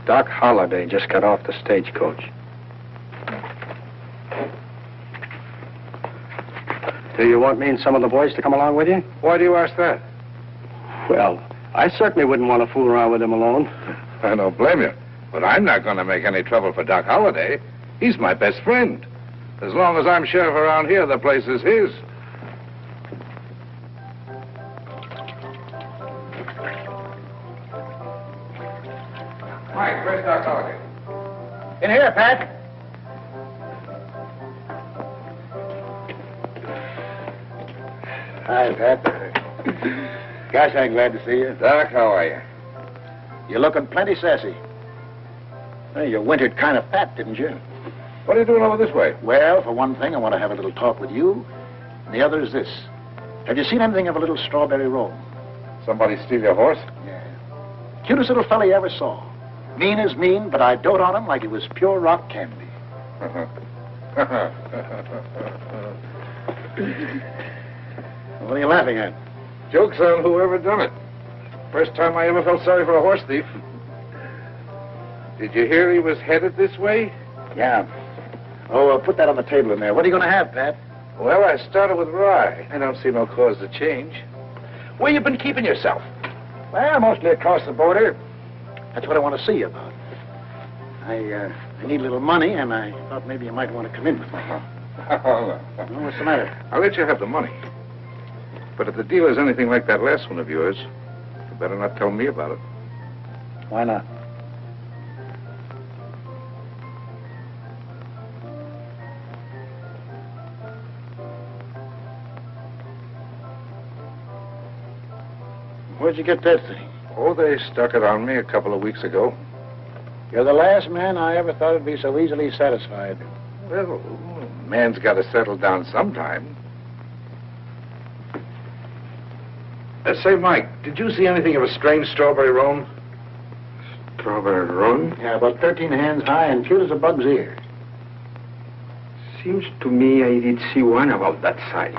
Doc Holliday just got off the stagecoach. Do you want me and some of the boys to come along with you? Why do you ask that? Well, I certainly wouldn't want to fool around with him alone. I don't blame you. But I'm not going to make any trouble for Doc Holliday. He's my best friend. As long as I'm sheriff around here, the place is his. Mike, where's Doc Holliday? In here, Pat. Hi, Pat. Gosh, I'm glad to see you. Doc, how are you? You're looking plenty sassy. Hey, you wintered kind of fat, didn't you? What are you doing over this way? Well, for one thing, I want to have a little talk with you. And the other is this. Have you seen anything of a little strawberry roan? Somebody steal your horse? Yeah. Cutest little fella you ever saw. Mean as mean, but I dote on him like he was pure rock candy. What are you laughing at? Joke's on whoever done it. First time I ever felt sorry for a horse thief. Did you hear he was headed this way? Yeah. Oh, well, put that on the table in there. What are you going to have, Pat? Well, I started with rye. I don't see no cause to change. Where you been keeping yourself? Well, mostly across the border. That's what I want to see you about. I need a little money, and I thought maybe you might want to come in with me. Oh, Well, what's the matter? I'll let you have the money. But if the deal is anything like that last one of yours, you better not tell me about it. Why not? Where'd you get that thing? Oh, they stuck it on me a couple of weeks ago. You're the last man I ever thought would be so easily satisfied. Well, a man's got to settle down sometime. Say, Mike, did you see anything of a strange strawberry roan? Strawberry roan? Yeah, about 13 hands high and cute as a bug's ear. Seems to me I did see one about that size.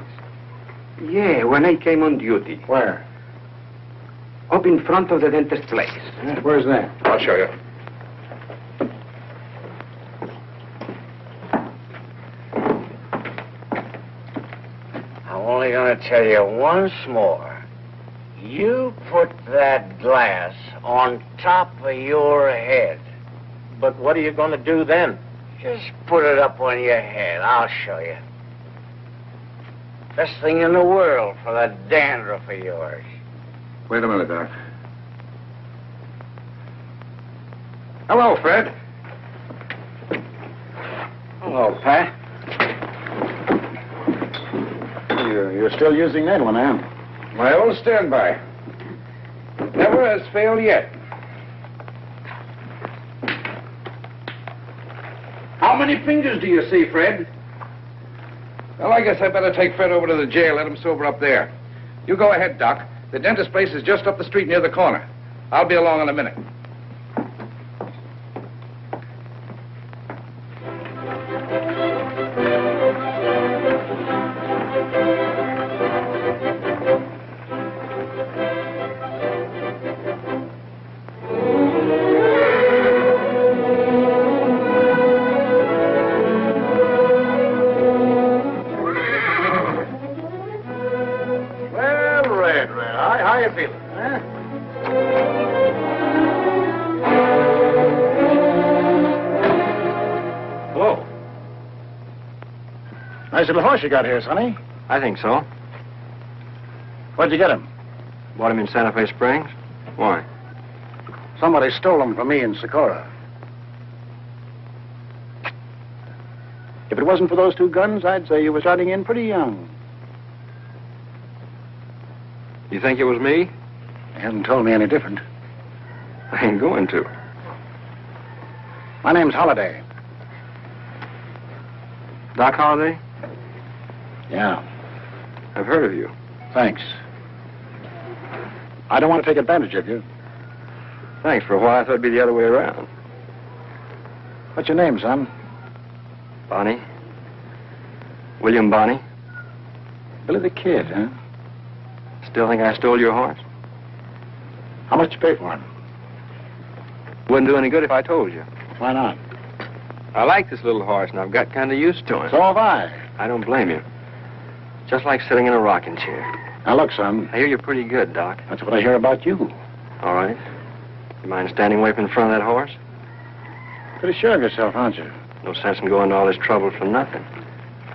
Yeah, when I came on duty. Where? Up in front of the dentist's place. Where's that? I'll show you. I'm only going to tell you once more. You put that glass on top of your head. But what are you going to do then? Just put it up on your head. I'll show you. Best thing in the world for that dandruff of yours. Wait a minute, Doc. Hello, Fred. Hello, Pat. You're still using that one, huh? My old standby. Never has failed yet. How many fingers do you see, Fred? Well, I guess I better take Fred over to the jail, let him sober up there. You go ahead, Doc. The dentist place is just up the street near the corner. I'll be along in a minute. How you feeling, huh? Hello. Nice little horse you got here, Sonny. I think so. Where'd you get him? Bought him in Santa Fe Springs. Why? Somebody stole him from me in Socorro. If it wasn't for those two guns, I'd say you were starting in pretty young. You think it was me? You haven't told me any different. I ain't going to. My name's Holliday. Doc Holliday? Yeah. I've heard of you. Thanks. I don't want to take advantage of you. Thanks. For a while, I thought it'd be the other way around. What's your name, son? Bonnie. William Bonnie. Billy the Kid, huh? Still think I stole your horse? How much did you pay for him? Wouldn't do any good if I told you. Why not? I like this little horse, and I've got kind of used to him. So have I. I don't blame you. Just like sitting in a rocking chair. Now, look, son. I hear you're pretty good, Doc. That's what I hear about you. All right. You mind standing away from the front of that horse? Pretty sure of yourself, aren't you? No sense in going to all this trouble for nothing.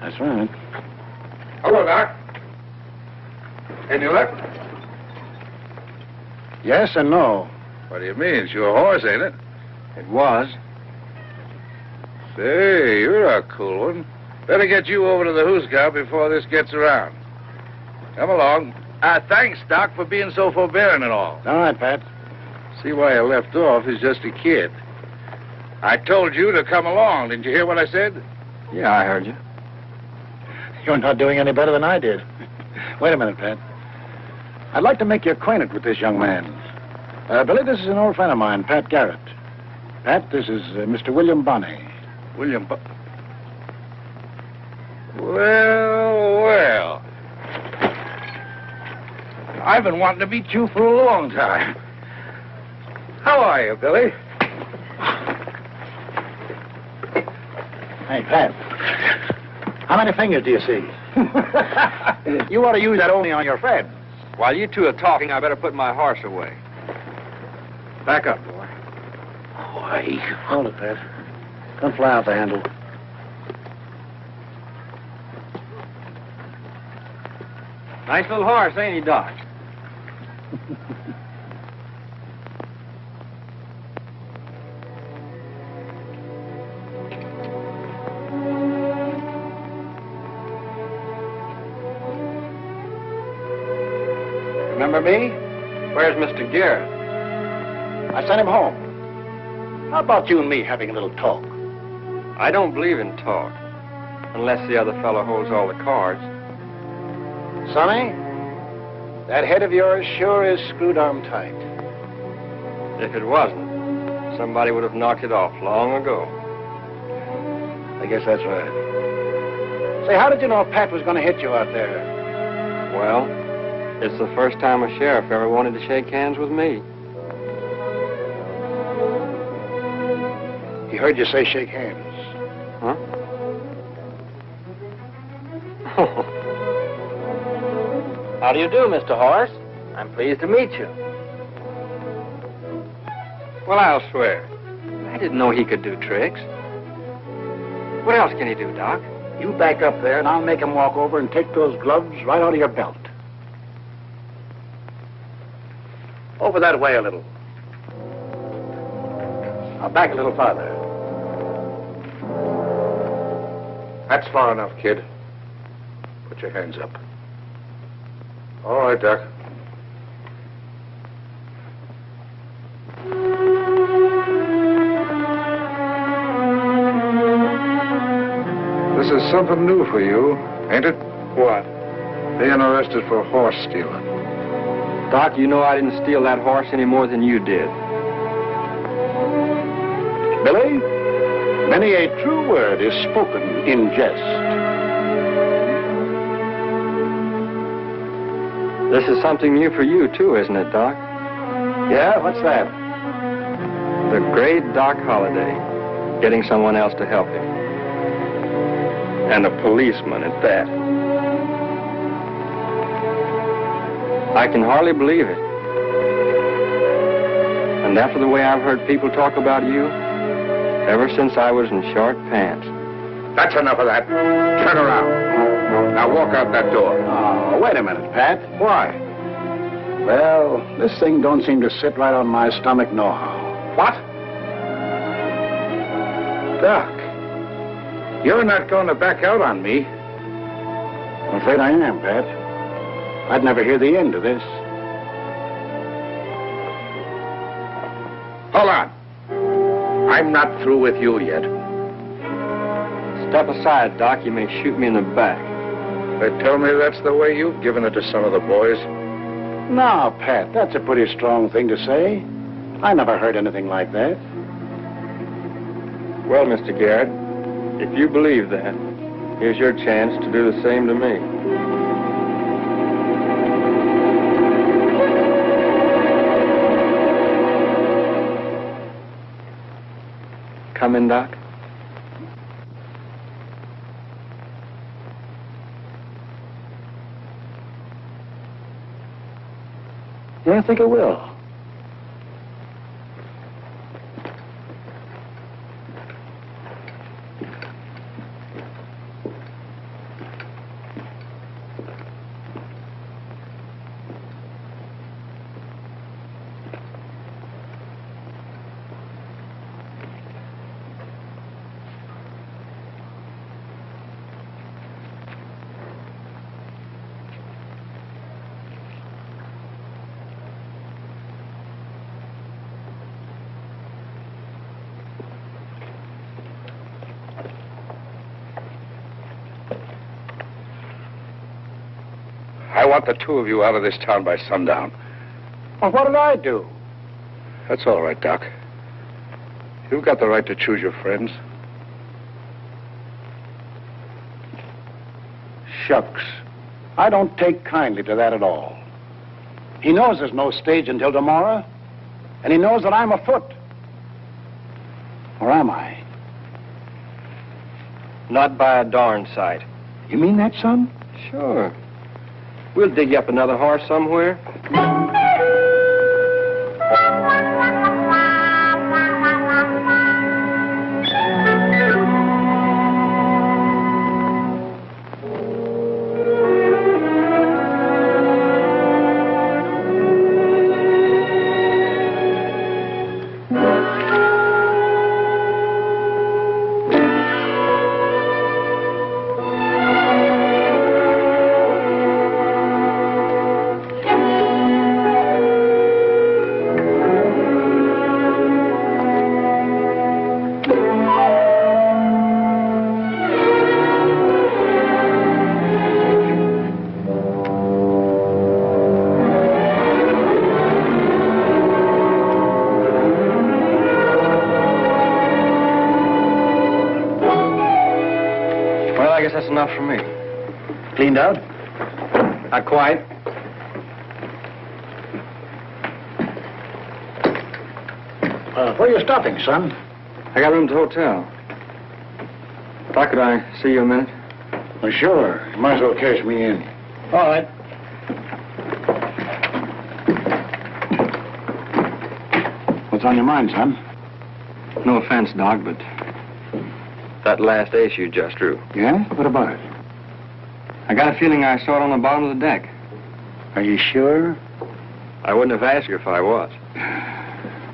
That's right. Hello, Doc. Any luck? Yes and no. What do you mean? It's your horse, ain't it? It was. Say, you're a cool one. Better get you over to the hoosgow before this gets around. Come along. Thanks, Doc, for being so forbearing and all. All right, Pat. See why you left off. He's just a kid. I told you to come along. Didn't you hear what I said? Yeah, I heard you. You're not doing any better than I did. Wait a minute, Pat. I'd like to make you acquainted with this young man. Billy, this is an old friend of mine, Pat Garrett. Pat, this is Mr. William Bonney. William Well. I've been wanting to meet you for a long time. How are you, Billy? Hey, Pat. How many fingers do you see? You ought to use that only on your friends. While you two are talking, I better put my horse away. Back up, boy. Boy. Hold it, Pat. Don't fly out the handle. Nice little horse, ain't he, Doc? Remember me? Where's Mr. Garrett? I sent him home. How about you and me having a little talk? I don't believe in talk, unless the other fellow holds all the cards. Sonny, that head of yours sure is screwed on tight. If it wasn't, somebody would have knocked it off long ago. I guess that's right. Say, how did you know Pat was going to hit you out there? Well, it's the first time a sheriff ever wanted to shake hands with me. He heard you say shake hands. Huh? How do you do, Mr. Horse? I'm pleased to meet you. Well, I'll swear. I didn't know he could do tricks. What else can he do, Doc? You back up there, and I'll make him walk over and take those gloves right out of your belt. Over that way a little. Now back a little farther. That's far enough, kid. Put your hands up. All right, Doc. This is something new for you, ain't it? What? Being arrested for horse stealing. Doc, you know I didn't steal that horse any more than you did. Billy, many a true word is spoken in jest. This is something new for you, too, isn't it, Doc? Yeah, what's that? The great Doc Holliday, getting someone else to help him. And a policeman at that. I can hardly believe it. And after the way I've heard people talk about you, ever since I was in short pants. That's enough of that. Turn around. Now walk out that door. Oh, wait a minute, Pat. Why? Well, this thing don't seem to sit right on my stomach nohow. What? Doc, you're not going to back out on me. I'm afraid I am, Pat. I'd never hear the end of this. Hold on. I'm not through with you yet. Step aside, Doc. You may shoot me in the back. They tell me that's the way you've given it to some of the boys. Now, Pat, that's a pretty strong thing to say. I never heard anything like that. Well, Mr. Garrett, if you believe that, here's your chance to do the same to me. come in, Doc? Yeah, I think I will. I want the two of you out of this town by sundown. Well, what did I do? That's all right, Doc. You've got the right to choose your friends. Shucks. I don't take kindly to that at all. He knows there's no stage until tomorrow, and he knows that I'm afoot. Or am I? Not by a darn sight. You mean that, son? Sure. We'll dig you up another horse somewhere. I guess that's enough for me. Cleaned out? Not quite. Where are you stopping, son? I got room at the hotel. Doc, could I see you a minute? Well, sure. You might as well cash me in. All right. What's on your mind, son? No offense, Doc, but that last ace you just drew. Yeah? What about it? I got a feeling I saw it on the bottom of the deck. Are you sure? I wouldn't have asked you if I was.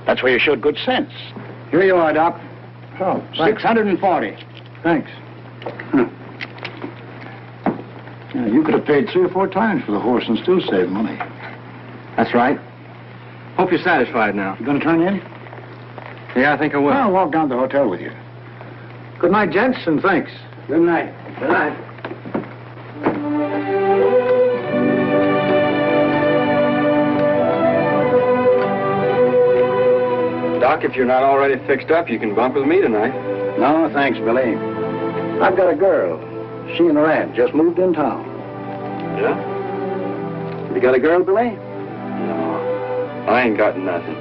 That's where you showed good sense. Here you are, Doc. Oh, thanks. 640. Thanks. Yeah, you could have paid 3 or 4 times for the horse and still saved money. That's right. Hope you're satisfied now. You gonna turn in? Yeah, I think I will. Well, I'll walk down to the hotel with you. Good night, gents, and thanks. Good night. Good night. Doc, if you're not already fixed up, you can bump with me tonight. No, thanks, Billy. I've got a girl. She and her aunt just moved in town. Yeah? You got a girl, Billy? No. I ain't got nothing.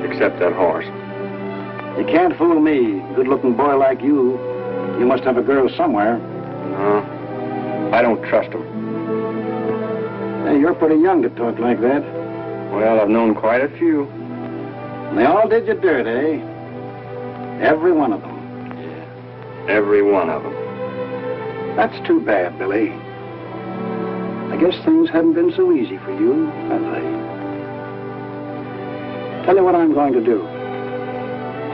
Except that horse. You can't fool me. Good-looking boy like you. You must have a girl somewhere. No. I don't trust him. Hey, you're pretty young to talk like that. Well, I've known quite a few. And they all did you dirt, eh? Every one of them. Yeah. Every one of them. That's too bad, Billy. I guess things haven't been so easy for you, have they? Tell you what I'm going to do.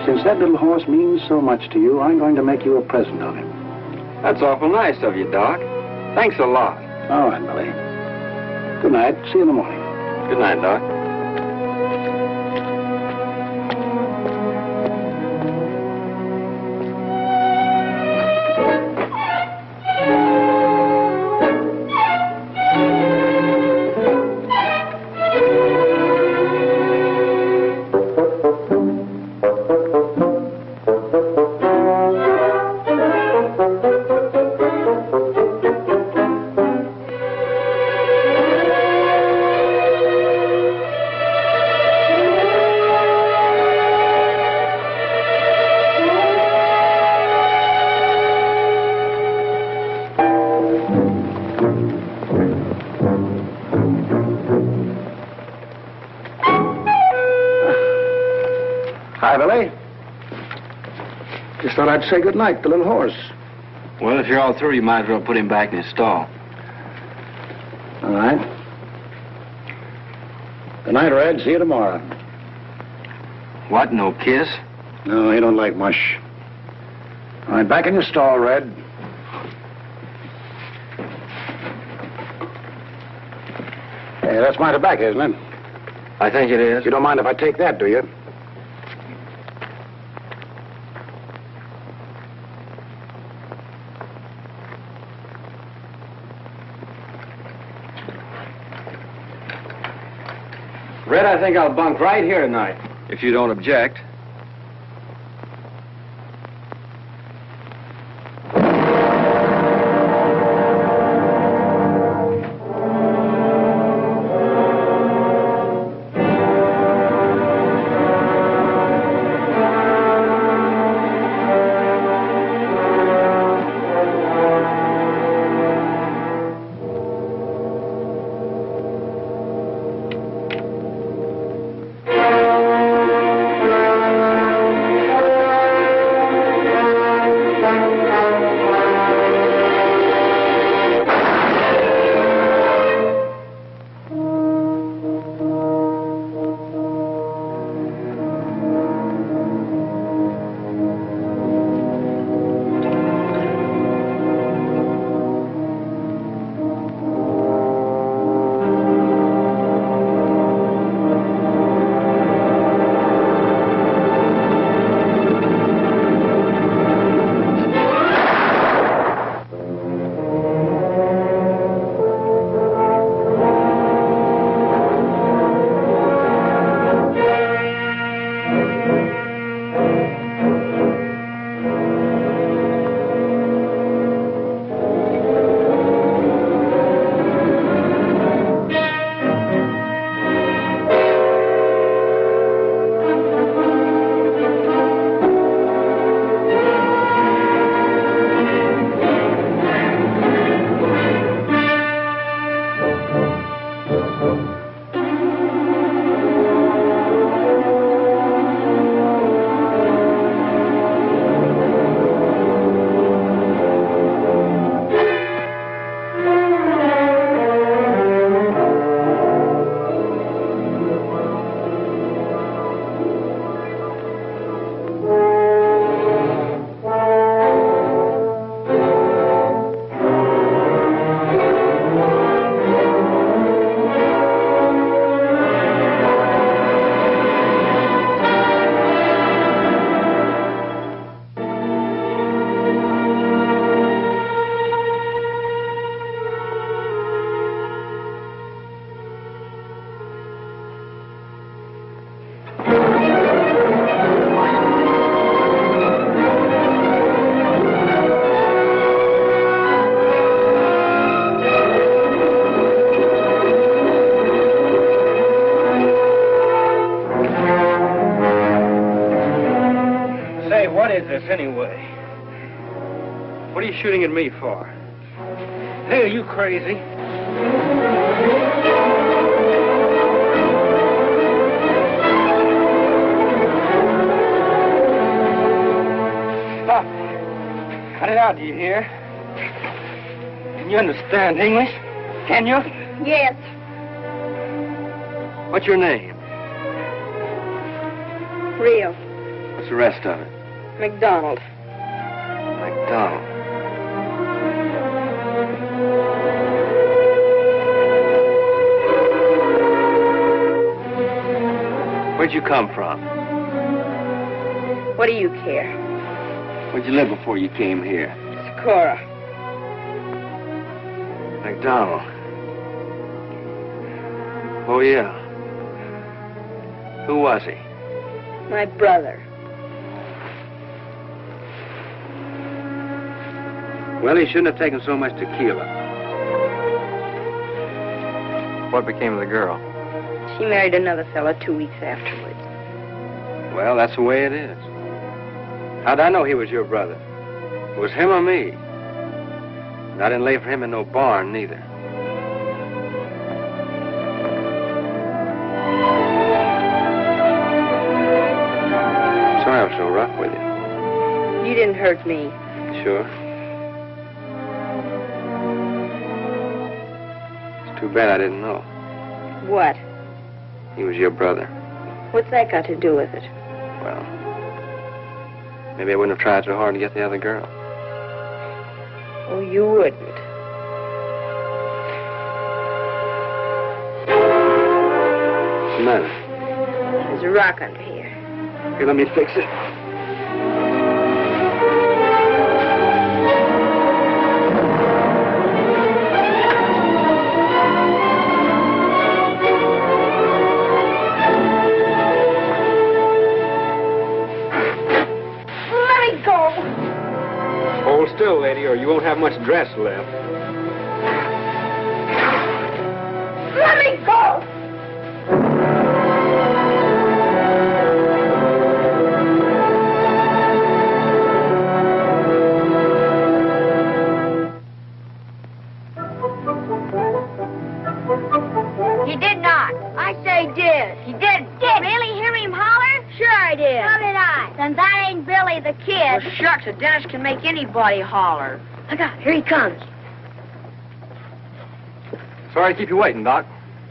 Since that little horse means so much to you, I'm going to make you a present of him. That's awful nice of you, Doc. Thanks a lot. All right, Billy. Good night. See you in the morning. Good night, Doc. Willie. Just thought I'd say good night to little horse. Well, if you're all through, you might as well put him back in his stall. All right. Good night, Red. See you tomorrow. What, no kiss? No, he don't like mush. All right, back in your stall, Red. Hey, that's my tobacco, isn't it? I think it is. You don't mind if I take that, do you? Red, I think I'll bunk right here tonight. If you don't object. Anyway, what are you shooting at me for? Hey, are you crazy? Stop. Cut it out, do you hear? Can you understand English? Can you? Yes. What's your name? Real. What's the rest of it? McDonald. McDonald. Where'd you come from? What do you care? Where'd you live before you came here? Socorro. McDonald. Oh, yeah. Who was he? My brother. Well, he shouldn't have taken so much tequila. What became of the girl? She married another fella 2 weeks afterwards. Well, that's the way it is. How'd I know he was your brother? It was him or me. And I didn't lay for him in no barn, neither. was so rough with you. You didn't hurt me. Sure. It's too bad I didn't know. What? He was your brother. What's that got to do with it? Well, maybe I wouldn't have tried so hard to get the other girl. Oh, you wouldn't. What's the matter? There's a rock under here. Here, let me fix it. Hold still, lady, or you won't have much dress left. Let me go! He did not. I say did. He didn't. Did. Really hear him holler? Sure I did. So did I. Then that ain't Billy the Kid. Well, shucks, a dentist can make anybody holler. Look out, here he comes. Sorry to keep you waiting, Doc.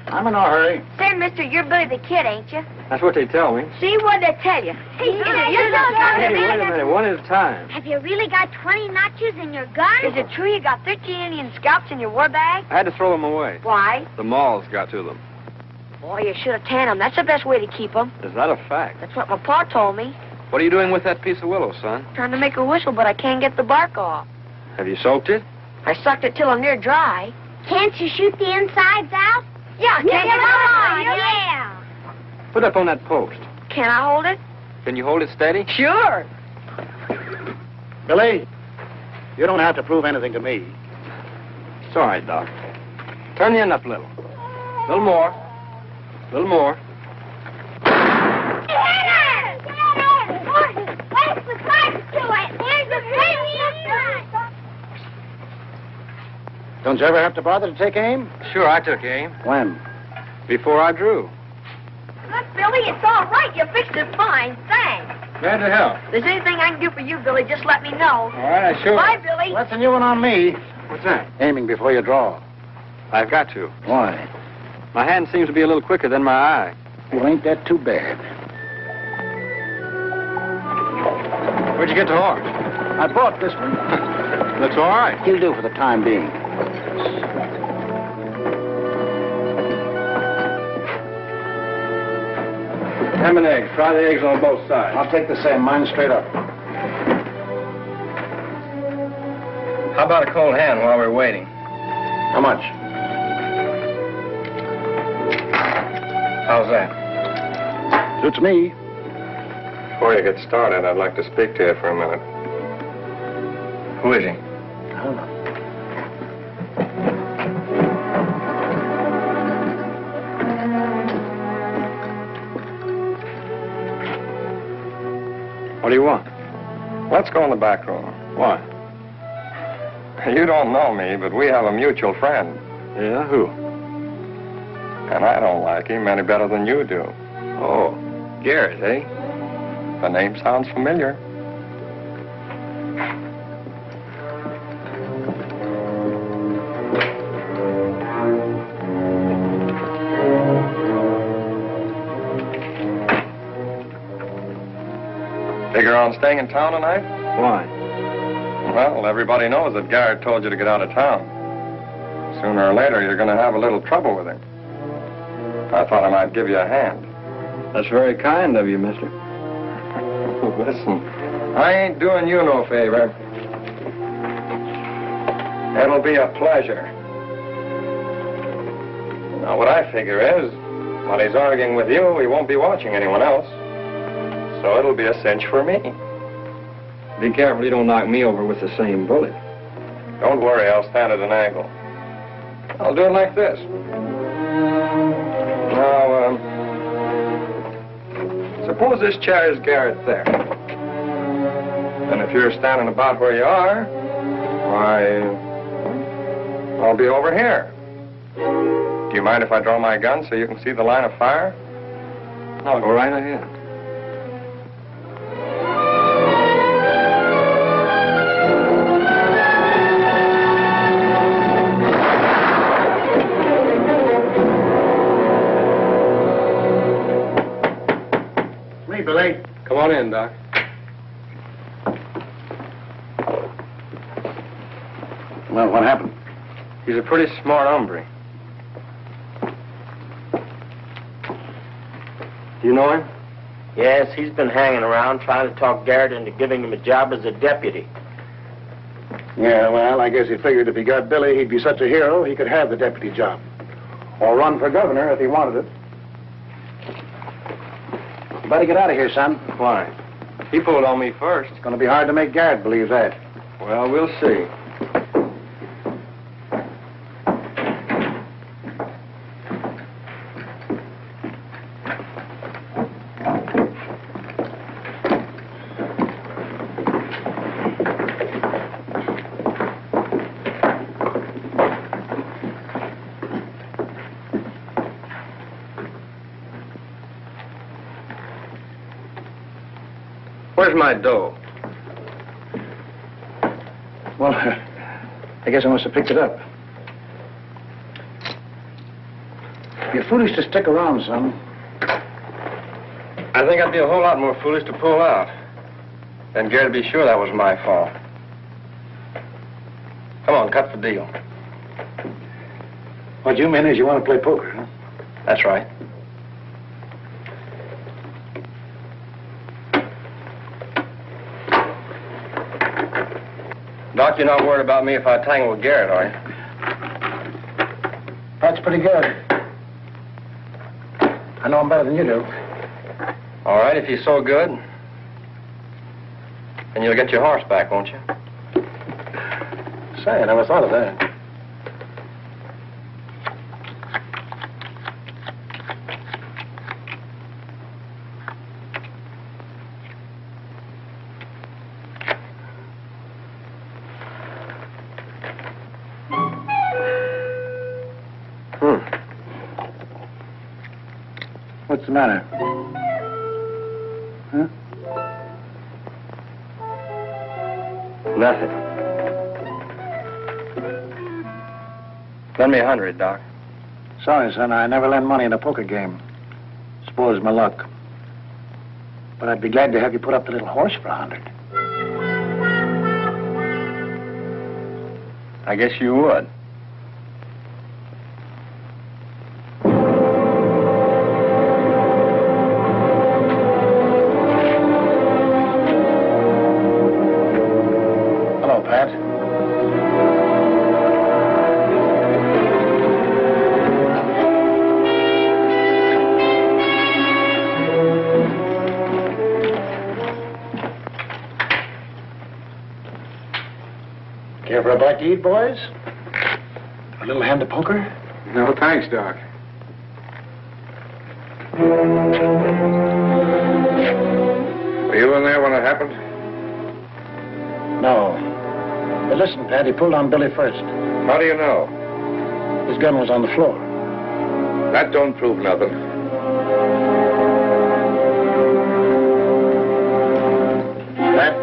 I'm in no hurry. Say, mister, you're Billy the Kid, ain't you? That's what they tell me. See, what'd they tell you? Hey, Hey, wait a minute, one at a time. Have you really got 20 notches in your gun? Is it true you got 13 Indian scalps in your war bag? I had to throw them away. Why? The moths got to them. Boy, you should have tanned them. That's the best way to keep them. Is that a fact? That's what my pa told me. What are you doing with that piece of willow, son? Trying to make a whistle, but I can't get the bark off. Have you soaked it? I sucked it till I'm near dry. Can't you shoot the insides out? Yeah, Come on, yeah. Put it up on that post. Can I hold it? Can you hold it steady? Sure. Billy, you don't have to prove anything to me. It's all right, Doc. Turn the end up a little. A little more. A little more. Don't you ever have to bother to take aim? Sure, I took aim. When? Before I drew. Look, Billy, it's all right. You fixed it fine. Thanks. Glad to help. If there's anything I can do for you, Billy, just let me know. All right, I sure. Bye, Billy. That's a new one on me. What's that? Aiming before you draw. I've got to. Why? My hand seems to be a little quicker than my eye. Well, ain't that too bad? Where'd you get the horse? I bought this one. That's all right. He'll do for the time being. Ham and eggs. Fry the eggs on both sides. I'll take the same. Mine straight up. How about a cold hand while we're waiting? How much? How's that? Suits me. Before you get started, I'd like to speak to you for a minute. Who is he? I don't know. What do you want? Let's go in the back room. Why? You don't know me, but we have a mutual friend. Yeah, who? And I don't like him any better than you do. Oh, Garrett, eh? The name sounds familiar. Figure on staying in town tonight? Why? Well, everybody knows that Garrett told you to get out of town. Sooner or later, you're going to have a little trouble with him. I thought I might give you a hand. That's very kind of you, mister. Listen, I ain't doing you no favor. It'll be a pleasure. Now, what I figure is, while he's arguing with you, he won't be watching anyone else. So it'll be a cinch for me. Be careful you don't knock me over with the same bullet. Don't worry, I'll stand at an angle. I'll do it like this. Now, suppose this chair is Garrett there. And if you're standing about where you are, why, I'll be over here. Do you mind if I draw my gun so you can see the line of fire? No, go right ahead. in, Doc. Well, what happened? He's a pretty smart hombre. Do you know him? Yes, he's been hanging around trying to talk Garrett into giving him a job as a deputy. Yeah, well, I guess he figured if he got Billy, he'd be such a hero, he could have the deputy job. Or run for governor if he wanted it. You better get out of here, son. Why? He pulled on me first. It's going to be hard to make Garrett believe that. Well, we'll see. Where's my dough? Well, I guess I must have picked it up. You're foolish to stick around, son. I think I'd be a whole lot more foolish to pull out. Then Garrett would be sure that was my fault. Come on, cut the deal. What you mean is you want to play poker, huh? That's right. Doc, you're not worried about me if I tangle with Garrett, are you? That's pretty good. I know him better than you do. All right, if he's so good. Then you'll get your horse back, won't you? Say, I never thought of that. What's the matter? Huh? Nothing. Lend me $100, Doc. Sorry, son, I never lend money in a poker game. Spoils my luck. But I'd be glad to have you put up the little horse for $100. I guess you would. Hello, Pat. Care for a bite to eat, boys? A little hand of poker? No, thanks, Doc. Were you in there when it happened? No. But listen, Pat, he pulled on Billy first. How do you know? His gun was on the floor. That don't prove nothing. Pat,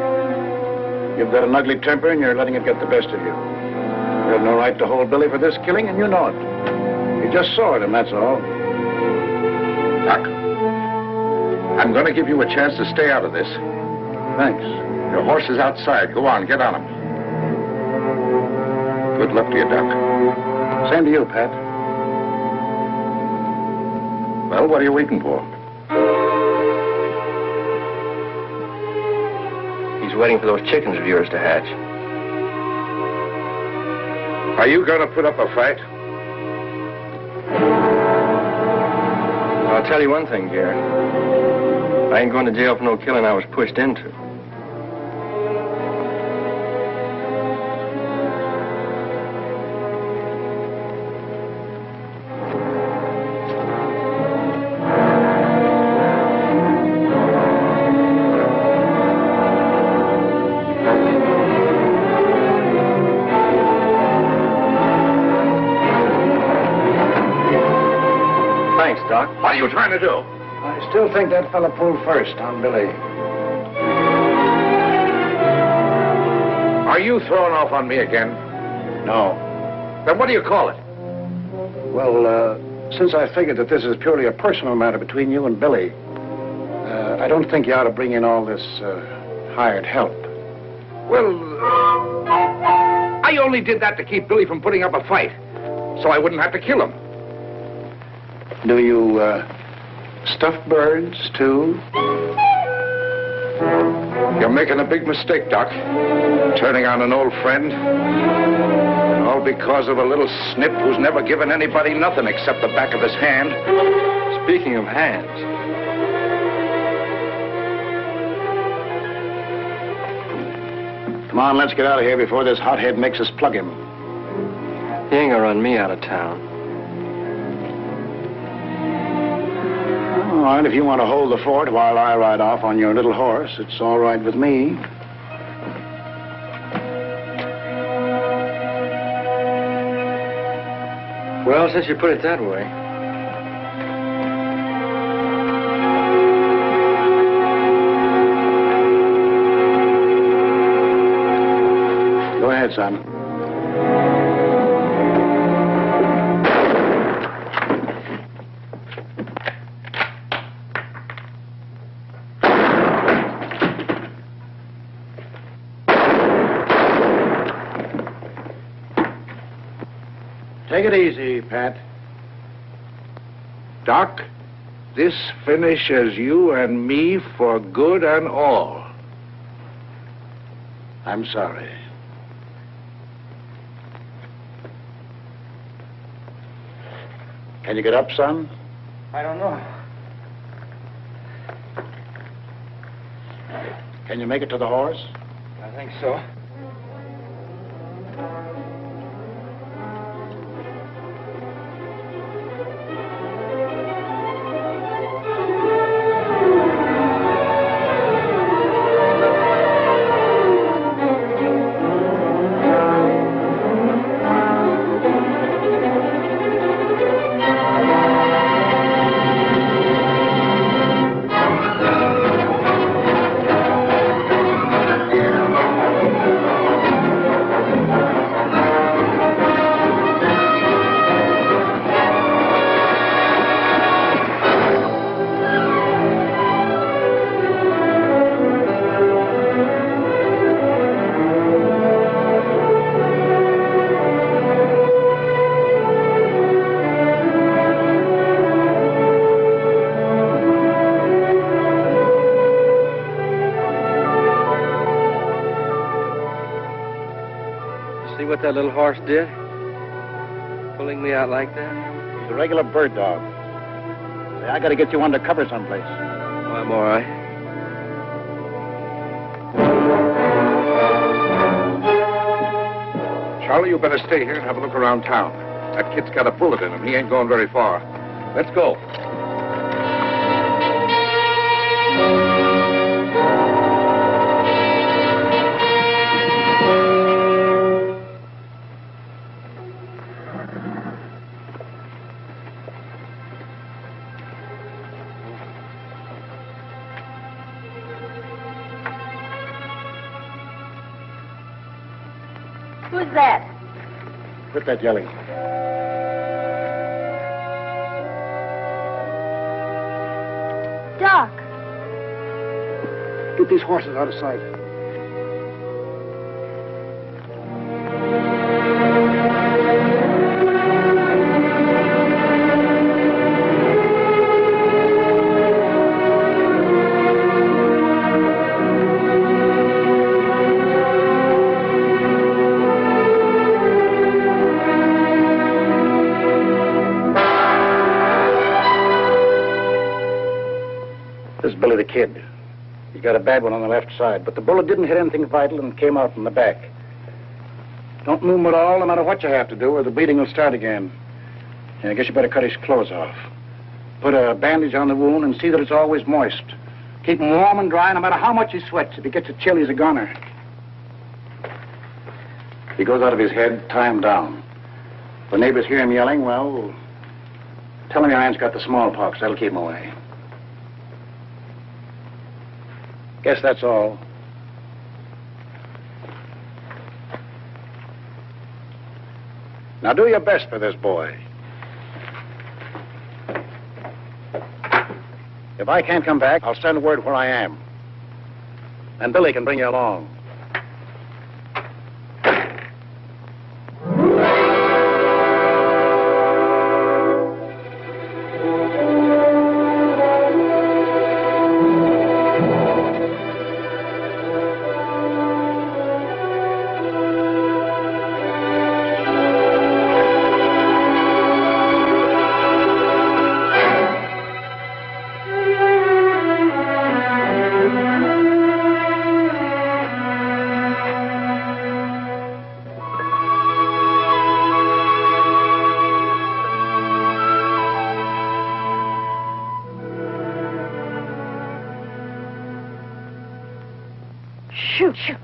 you've got an ugly temper and you're letting it get the best of you. You have no right to hold Billy for this killing, and you know it. You just saw it, and that's all. Doc, I'm going to give you a chance to stay out of this. Thanks. Your horse is outside. Go on, get on him. Good luck to you, Doc. Same to you, Pat. Well, what are you waiting for? He's waiting for those chickens of yours to hatch. Are you going to put up a fight? I'll tell you one thing, Garrett. I ain't going to jail for no killing I was pushed into. Thanks, Doc. What are you trying to do? I still think that fella pulled first on Billy. Are you throwing off on me again? No. Then what do you call it? Well, since I figured that this is purely a personal matter between you and Billy, I don't think you ought to bring in all this hired help. Well, I only did that to keep Billy from putting up a fight, so I wouldn't have to kill him. Do you stuff birds, too? You're making a big mistake, Doc. Turning on an old friend. And all because of a little snip who's never given anybody nothing except the back of his hand. Speaking of hands, Come on, let's get out of here before this hothead makes us plug him. he ain't gonna run me out of town. All right, if you want to hold the fort while I ride off on your little horse, it's all right with me. Well, since you put it that way. Go ahead, son. Take it easy, Pat. Doc, this finishes you and me for good and all. I'm sorry. Can you get up, son? I don't know. Can you make it to the horse? I think so. See what that little horse did? Pulling me out like that? He's a regular bird dog. Say, I gotta get you under cover someplace. Oh, I'm all right. Charlie, you better stay here and have a look around town. That kid's got a bullet in him. He ain't going very far. Let's go. Who's that? Quit that yelling. Doc. Keep these horses out of sight. This is Billy the Kid. He got a bad one on the left side, but the bullet didn't hit anything vital and came out from the back. Don't move him at all, no matter what you have to do, or the bleeding will start again. Yeah, I guess you better cut his clothes off. Put a bandage on the wound and see that it's always moist. Keep him warm and dry, no matter how much he sweats. If he gets a chill, he's a goner. If he goes out of his head, tie him down. If the neighbors hear him yelling, well, tell him your aunt's got the smallpox. That'll keep him away. Guess that's all. Now do your best for this boy. If I can't come back, I'll send word where I am. And Billy can bring you along. Shoot, shoot.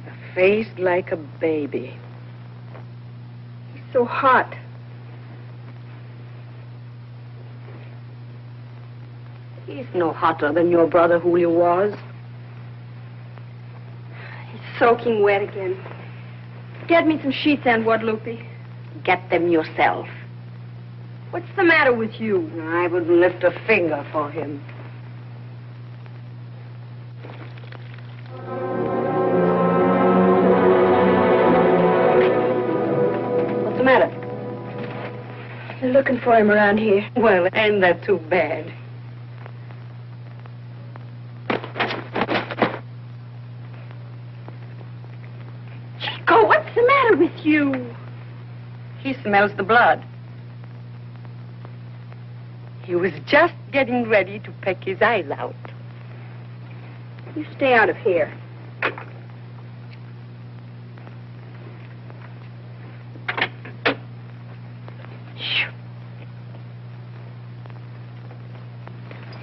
A face like a baby. He's so hot. He's no hotter than your brother Julio was. He's soaking wet again. Get me some sheets and Guadalupe. Get them yourself. What's the matter with you? I wouldn't lift a finger for him. What's the matter? They're looking for him around here. Well, ain't that too bad? Chico, what's the matter with you? He smells the blood. He was just getting ready to peck his eyes out. You stay out of here.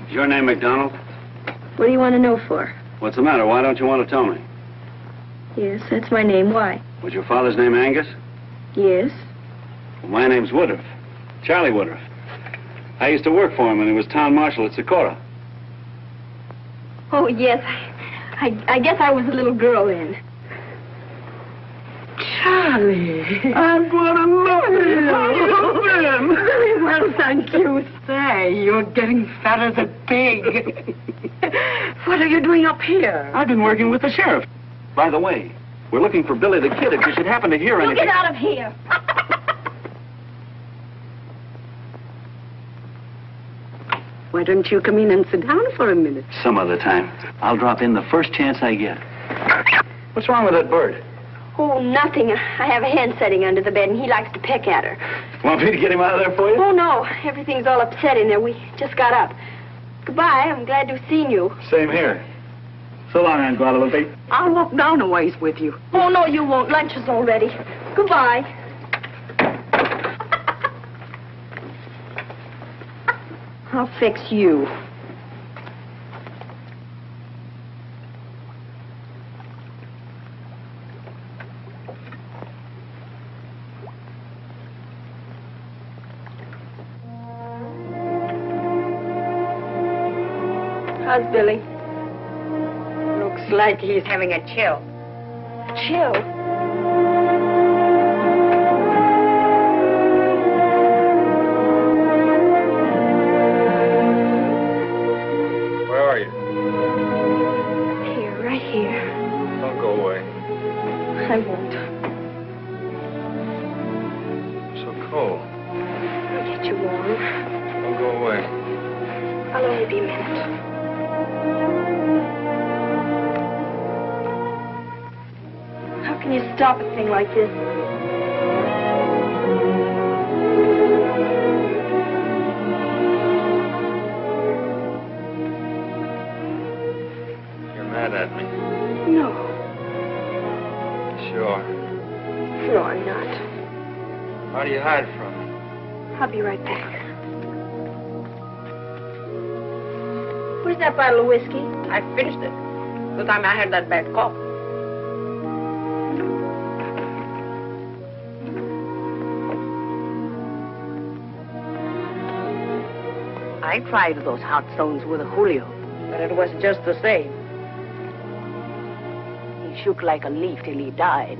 Is your name McDonald? What do you want to know for? What's the matter? Why don't you want to tell me? Yes, that's my name. Why? Was your father's name Angus? Yes. Well, my name's Woodruff. Charlie Woodruff. I used to work for him when he was town marshal at Socorro. Oh, yes. I guess I was a little girl then. Charlie. I'm going to love you. How you been? Very well, thank you. Say, you're getting fat as a pig. What are you doing up here? I've been working with the sheriff. By the way, we're looking for Billy the Kid. If you should happen to hear You anything... get out of here. Why don't you come in and sit down for a minute? Some other time. I'll drop in the first chance I get. What's wrong with that bird? Oh, nothing. I have a hen sitting under the bed, and he likes to peck at her. Want me to get him out of there for you? Oh, no. Everything's all upset in there. We just got up. Goodbye. I'm glad to have seen you. Same here. So long, Aunt Guadalupe. I'll walk down a ways with you. Oh, no, you won't. Lunch is all ready. Goodbye. I'll fix you. How's Billy? Looks like he's having a chill. Chill. Where are you? Here, right here. Don't go away. I won't. So cold. I'll get you warm. Don't go away. I'll only be a minute. How can you stop a thing like this? You're mad at me. No. Sure. No, I'm not. How do you hide from me? I'll be right back. Where's that bottle of whiskey? I finished it. The time I had that bad cough. I tried those hot zones with Julio, but it was just the same. shook like a leaf till he died.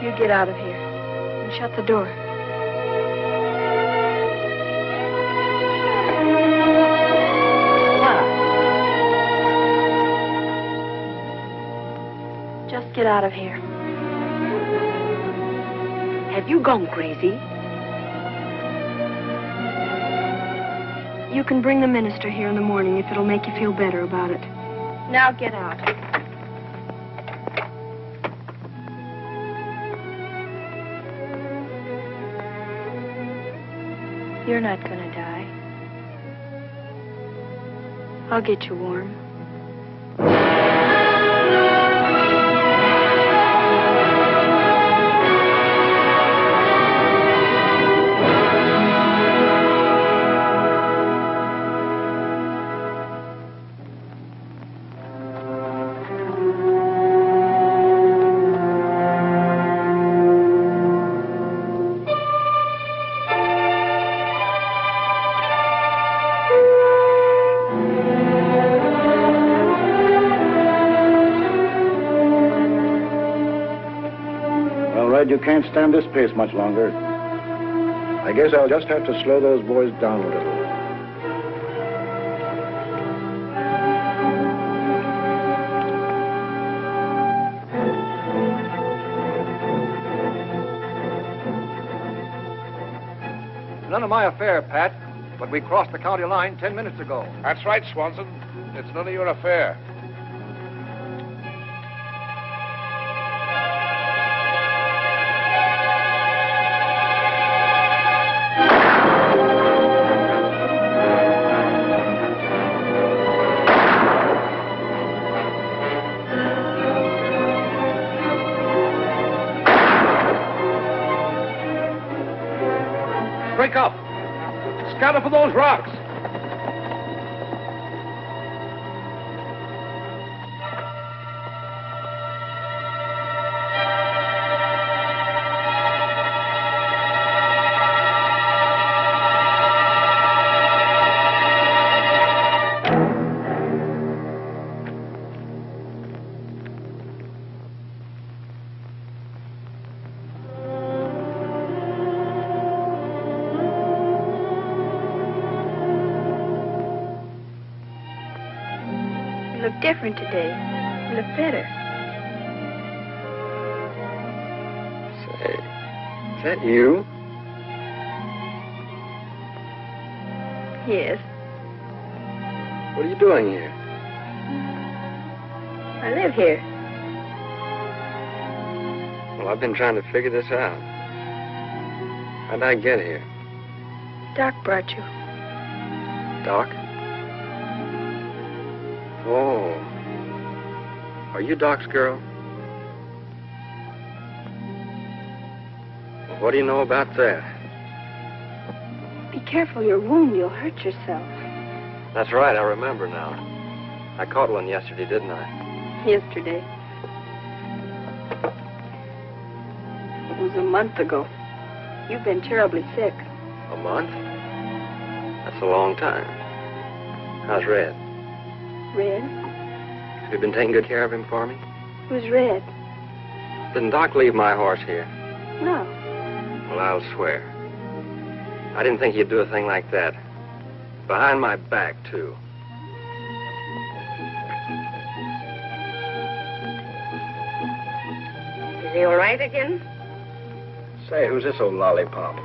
You get out of here and shut the door. Just get out of here. Have you gone crazy? You can bring the minister here in the morning if it'll make you feel better about it. Now get out. You're not gonna die. I'll get you warm. You can't stand this pace much longer. I guess I'll just have to slow those boys down a little. None of my affair, Pat, but we crossed the county line 10 minutes ago. That's right, Swanson. It's none of your affair. Break up! Scatter for those rocks! You look different today. You look better. Say, is that you? Yes. What are you doing here? I live here. Well, I've been trying to figure this out. How'd I get here? Doc brought you. Doc? Oh. Are you Doc's girl? Well, what do you know about that? Be careful your wound. You'll hurt yourself. That's right, I remember now. I caught one yesterday, didn't I? Yesterday. It was a month ago. You've been terribly sick. A month? That's a long time. How's Red? Red? Have you been taking good care of him for me? Who's Red? Didn't Doc leave my horse here? No. Well, I'll swear. I didn't think he'd do a thing like that. Behind my back, too. Is he all right again? Say, who's this old lollipop?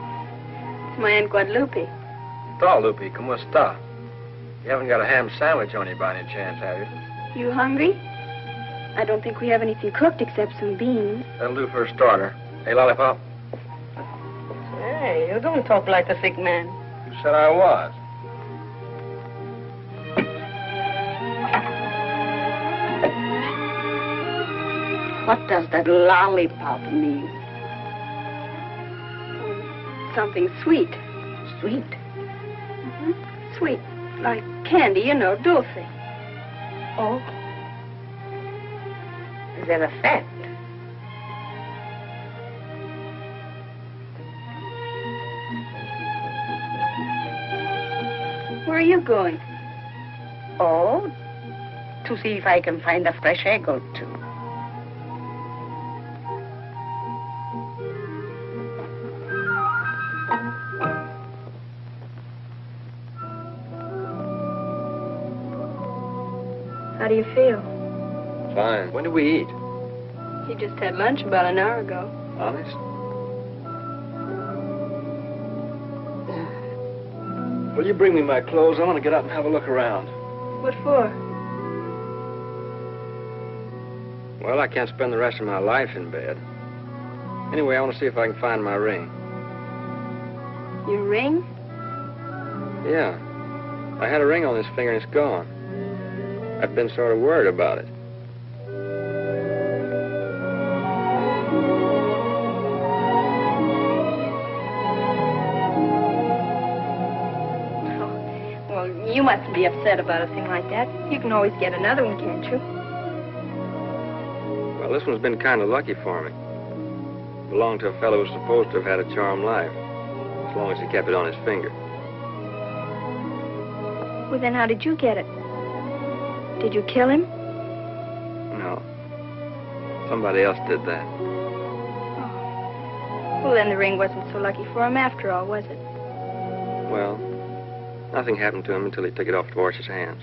It's my Aunt Guadalupe. Guadalupe, ¿cómo está? You haven't got a ham sandwich on you by any chance, have you? You hungry? I don't think we have anything cooked except some beans. That'll do for a starter. Hey, lollipop. Hey, you don't talk like a sick man. You said I was. What does that lollipop mean? Something sweet. Sweet? Mm-hmm. Sweet. Like candy, you know, dulce. Oh. Is that a fact? are you going? Oh, to see if I can find a fresh egg or two. How do you feel? Fine. When did we eat? You just had lunch about an hour ago. Honest? Will you bring me my clothes? I want to get out and have a look around. What for? Well, I can't spend the rest of my life in bed. Anyway, I want to see if I can find my ring. Your ring? Yeah. I had a ring on this finger and it's gone. I've been sort of worried about it. You mustn't be upset about a thing like that. You can always get another one, can't you? Well, this one's been kind of lucky for me. Belonged to a fellow who's supposed to have had a charmed life, as long as he kept it on his finger. Well, then how did you get it? Did you kill him? No. Somebody else did that. Oh. Well, then the ring wasn't so lucky for him after all, was it? Well, nothing happened to him until he took it off to wash his hands.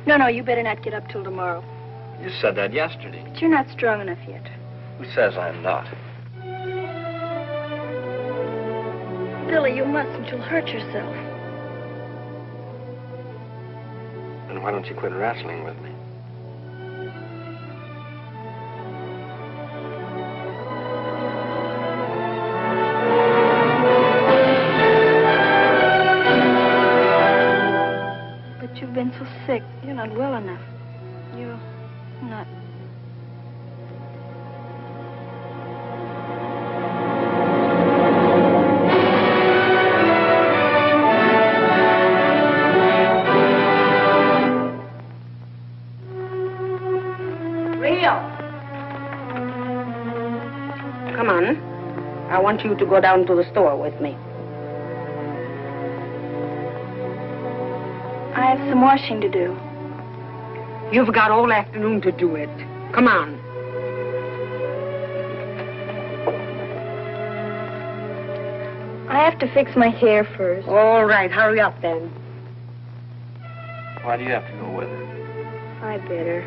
No, you better not get up till tomorrow. You said that yesterday. But you're not strong enough yet. Who says I'm not? Billy, you mustn't. You'll hurt yourself. Then why don't you quit wrestling with me? But you've been so sick. You're not well enough. You're not... Come on. I want you to go down to the store with me. I have some washing to do. You've got all afternoon to do it. Come on. I have to fix my hair first. All right, hurry up then. Why do you have to go with her? I better.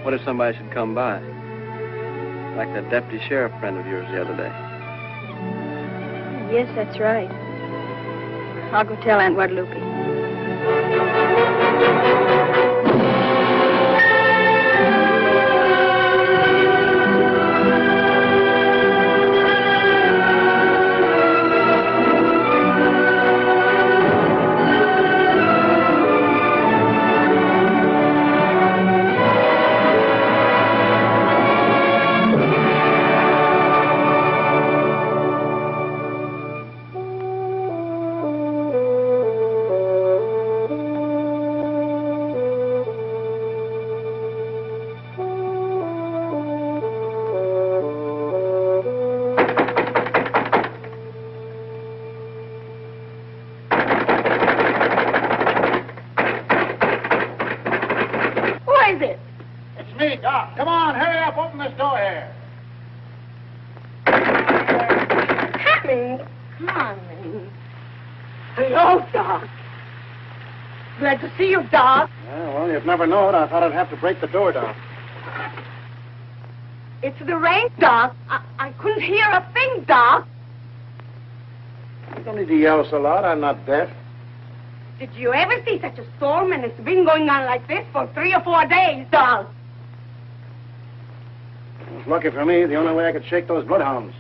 What if somebody should come by? Like that deputy sheriff friend of yours the other day. Yes, that's right. I'll go tell Aunt Guadalupe. Come on, hurry up, open this door here. Coming. Hello, Doc. Glad to see you, Doc. Yeah, well, you'd never know it. I thought I'd have to break the door down. It's the rain, Doc. I couldn't hear a thing, Doc. You don't need to yell so loud. I'm not deaf. Did you ever see such a storm? And it's been going on like this for 3 or 4 days, Doc. It was lucky for me. The only way I could shake those bloodhounds.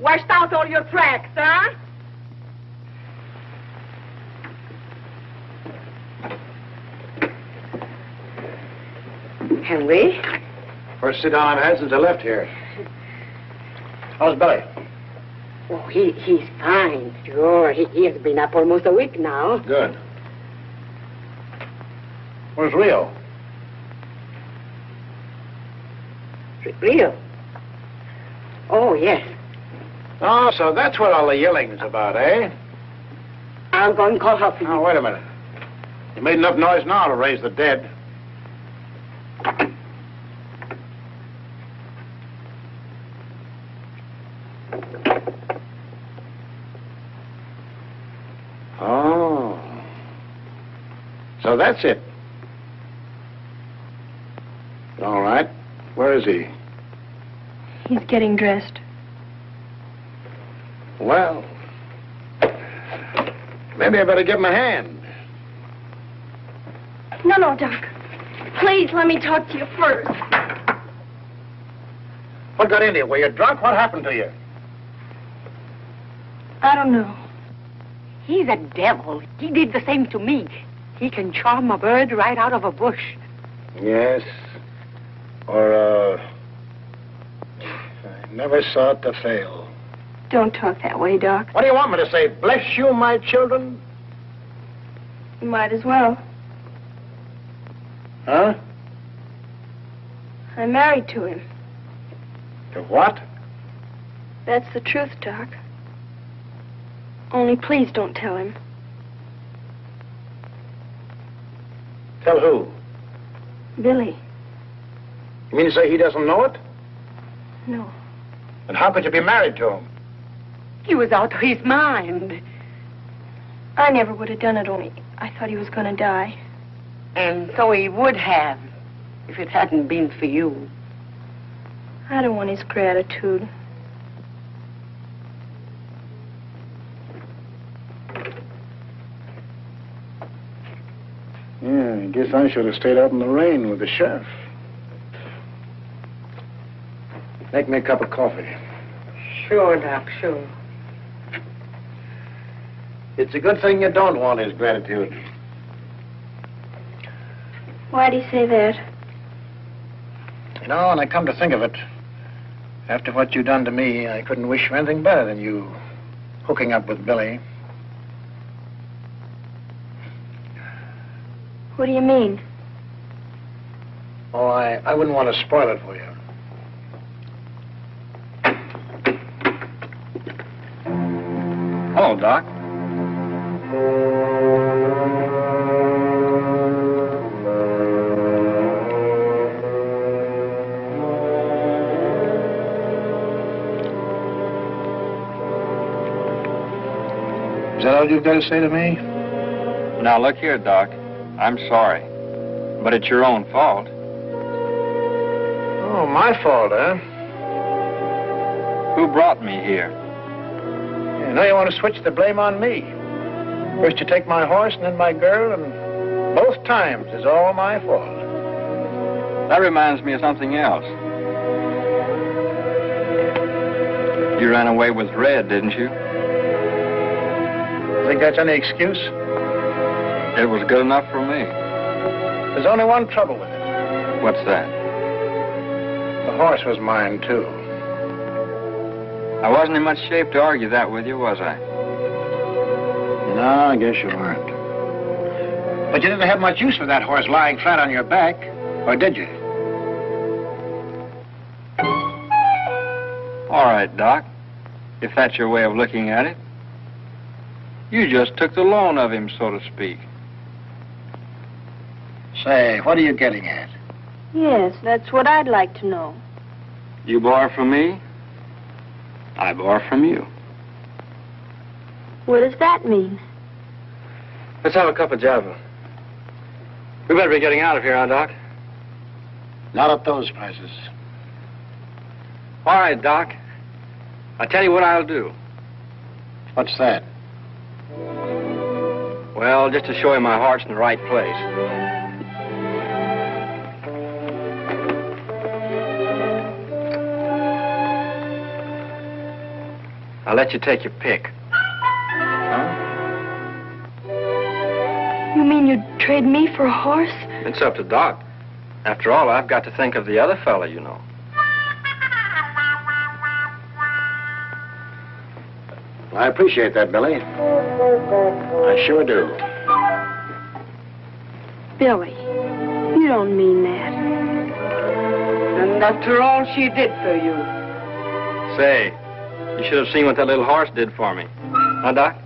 Washed out all your tracks, huh? Henry? First sit down I've had since I left here. How's Billy? Oh, he's fine. Sure, he has been up almost a week now. Good. Where's Rio? Rio? Oh, yes. Oh, so that's what all the yelling's about, eh? I'm going to call her for you. Oh, wait a minute. You made enough noise now to raise the dead. Oh. So that's it. All right. Where is he? He's getting dressed. Well, maybe I better give him a hand. No, Doc. Please, let me talk to you first. What got into you? Were you drunk? What happened to you? I don't know. He's a devil. He did the same to me. He can charm a bird right out of a bush. Yes. Or, I never saw it to fail. Don't talk that way, Doc. What do you want me to say? Bless you, my children? You might as well. Huh? I'm married to him. To what? That's the truth, Doc. Only please don't tell him. Tell who? Billy. You mean to say he doesn't know it? No. Then how could you be married to him? He was out of his mind. I never would have done it, only I thought he was going to die. And so he would have, if it hadn't been for you. I don't want his gratitude. Yeah, I guess I should have stayed out in the rain with the sheriff. Make me a cup of coffee. Sure, Doc, sure. It's a good thing you don't want his gratitude. Why'd he say that? You know, when I come to think of it, after what you done to me, I couldn't wish for anything better than you hooking up with Billy. What do you mean? Oh, I wouldn't want to spoil it for you. Hello, Doc. Is that all you've got to say to me? Now, look here, Doc. I'm sorry. But it's your own fault. Oh, my fault, huh? Who brought me here? Yeah, now you want to switch the blame on me. First you take my horse and then my girl, and both times it's all my fault. That reminds me of something else. You ran away with Red, didn't you? Think that's any excuse? It was good enough for me. There's only one trouble with it. What's that? The horse was mine, too. I wasn't in much shape to argue that with you, was I? No, I guess you weren't. But you didn't have much use for that horse lying flat on your back, or did you? All right, Doc. If that's your way of looking at it. You just took the loan of him, so to speak. Say, what are you getting at? Yes, that's what I'd like to know. You borrow from me, I borrow from you. What does that mean? Let's have a cup of Java. We better be getting out of here, huh, Doc? Not at those prices. All right, Doc. I'll tell you what I'll do. What's that? Well, just to show you my heart's in the right place. I'll let you take your pick. Huh? You mean you'd trade me for a horse? It's up to Doc. After all, I've got to think of the other fella, you know. I appreciate that, Billy. I sure do. Billy, you don't mean that. And after all she did for you. Say, You should have seen what that little horse did for me. Huh, Doc?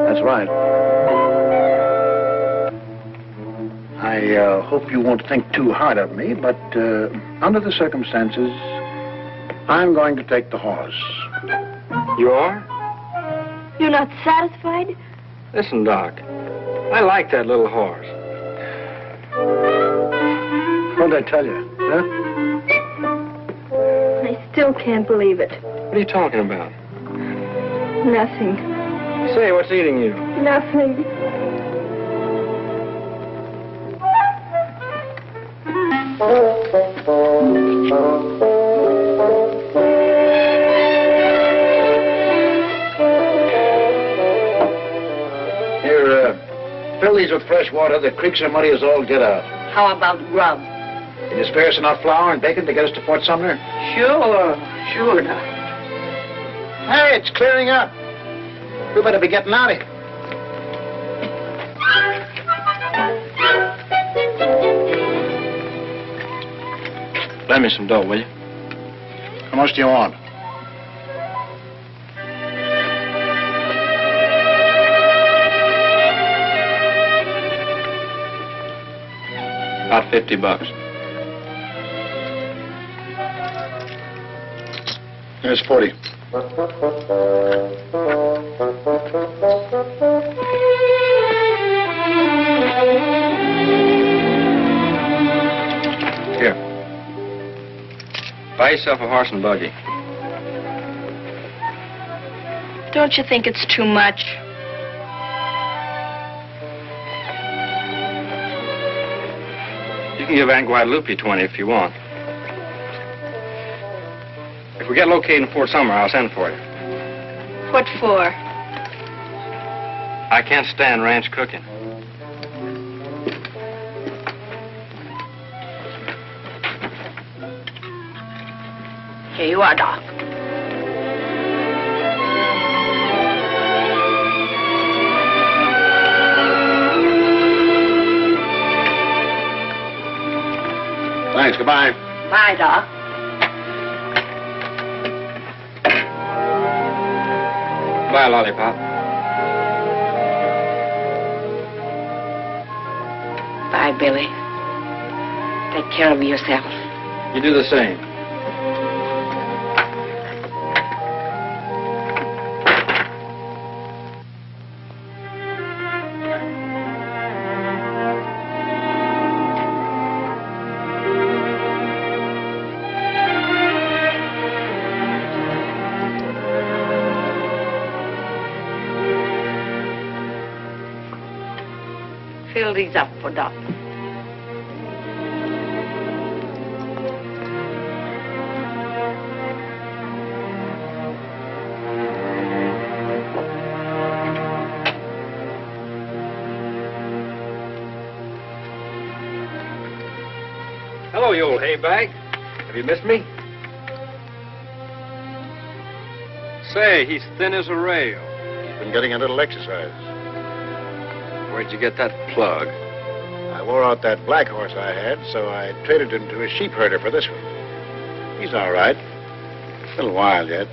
That's right. I hope you won't think too hard of me, but under the circumstances, I'm going to take the horse. You are? You're not satisfied? Listen, Doc. I like that little horse. What did I tell you? Huh? I still can't believe it. What are you talking about? Nothing. Say, what's eating you? Nothing. Here, fill these with fresh water. The creeks are muddy as all get out. How about grub? Can you spare us enough flour and bacon to get us to Fort Sumner? Sure, Doc. Hey, it's clearing up. We better be getting out of here. Lend me some dough, will you? How much do you want? About $50. Here's 40. Here. Buy yourself a horse and buggy. Don't you think it's too much? You can give Aunt Guadalupe 20 if you want. If we get located in Fort Sumner, I'll send for you. What for? I can't stand ranch cooking. Here you are, Doc. Thanks. Goodbye. Bye, Doc. Buy a lollipop. Bye, Billy. Take care of yourself. You do the same. Fill these up for Doc. Hello, you old haybag. Have you missed me? Say, he's thin as a rail. He's been getting a little exercise. Where'd you get that plug? I wore out that black horse I had, so I traded him to a sheep herder for this one. He's all right. A little wild yet.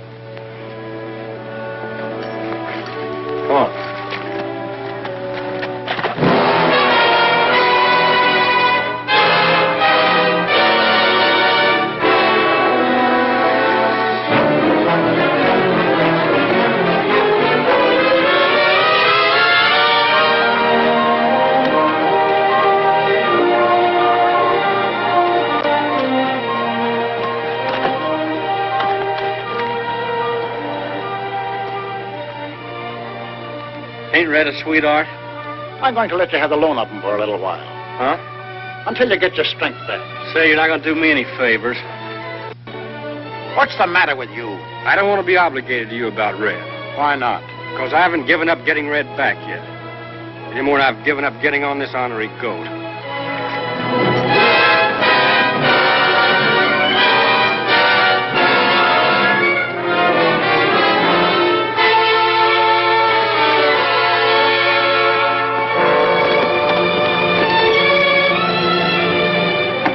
Come on. Ain't Red a sweetheart? I'm going to let you have the loan of him for a little while. Huh? Until you get your strength back. Say, you're not going to do me any favors. What's the matter with you? I don't want to be obligated to you about Red. Why not? Because I haven't given up getting Red back yet. Any more than I've given up getting on this ornery goat.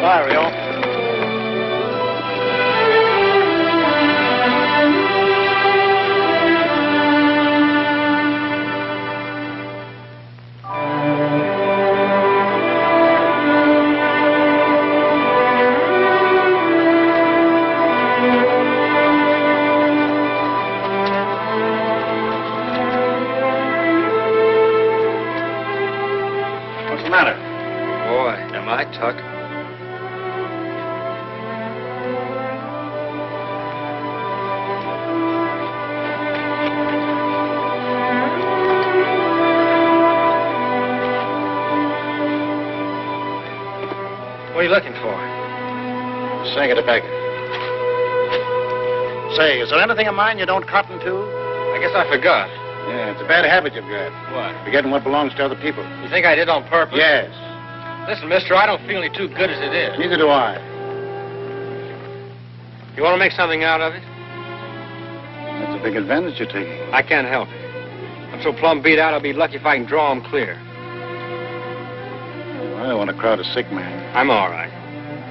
Bye, Rio. matter? Boy, am I tuck. What are you looking for? Sack of tobacco. Say, is there anything of mine you don't cotton to? I guess I forgot. Yeah, it's a bad habit you've got. What? Forgetting what belongs to other people. You think I did on purpose? Yes. Listen, mister, I don't feel any too good as it is. Neither do I. You want to make something out of it? That's a big advantage you're taking. I can't help it. I'm so plumb beat out, I'll be lucky if I can draw him clear. I don't want to crowd a sick man. I'm all right.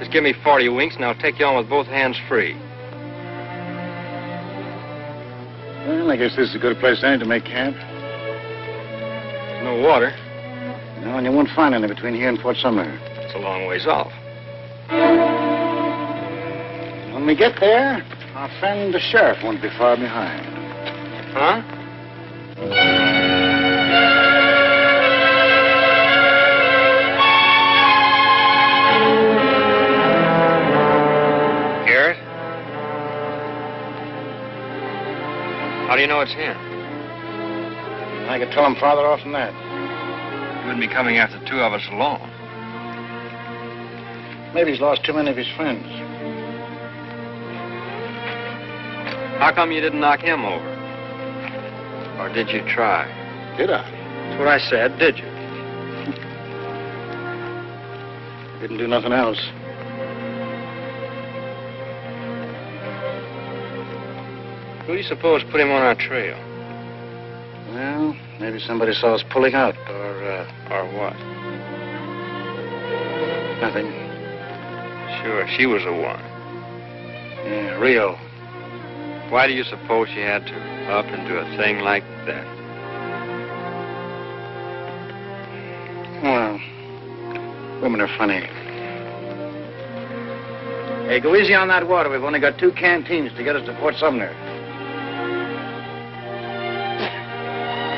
Just give me 40 winks, and I'll take you on with both hands free. Well, I guess this is a good place to make camp. There's no water. No, and you won't find any between here and Fort Sumner. It's a long ways off. When we get there, our friend the sheriff won't be far behind. Huh? Garrett? How do you know it's him? I could tell him farther off than that. He wouldn't be coming after the two of us alone. Maybe he's lost too many of his friends. How come you didn't knock him over? Or did you try? Did I? That's what I said, did you? Didn't do nothing else. Who do you suppose put him on our trail? Well, maybe somebody saw us pulling out. Or what? Nothing. Sure, she was the one. Yeah, Rio. Why do you suppose she had to up and do a thing like that? Well, women are funny. Hey, go easy on that water. We've only got 2 canteens to get us to Fort Sumner.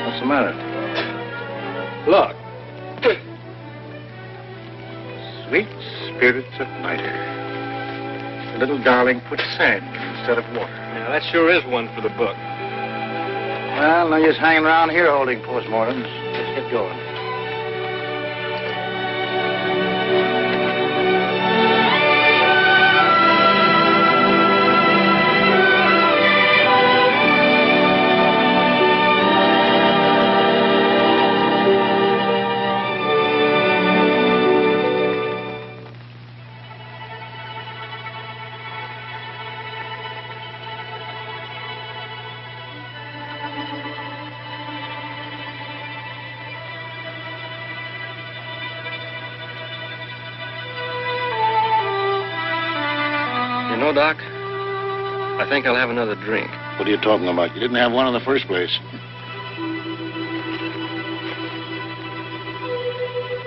What's the matter? Look. Sweet spirits of night. The little darling put sand instead of water. Now, that sure is one for the book. Well, no use hanging around here holding postmortems. Let's get going. You know, Doc, I think I'll have another drink. What are you talking about? You didn't have one in the first place.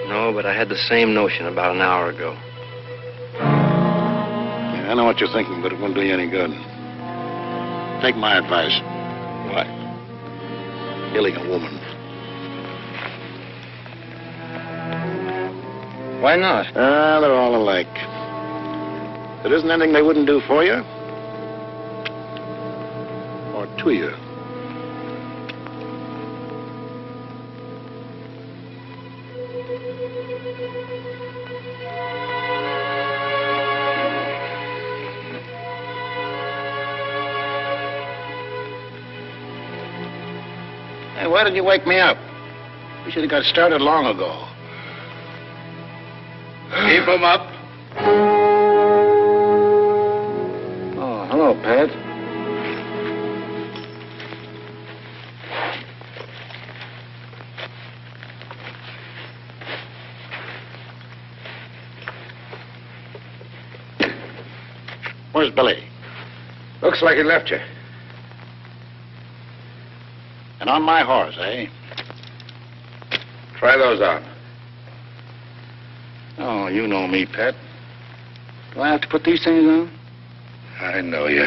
No, but I had the same notion about an hour ago. Yeah, I know what you're thinking, but it won't do you any good. Take my advice. What? Killing a woman. Why not? They're all alike. There isn't anything they wouldn't do for you. Or to you. Hey, why didn't you wake me up? We should have got started long ago. Keep 'em up. Oh, hello, Pat. Where's Billy? Looks like he left you. And on my horse, eh? Try those on. Oh, you know me, Pat. Do I have to put these things on? I know you.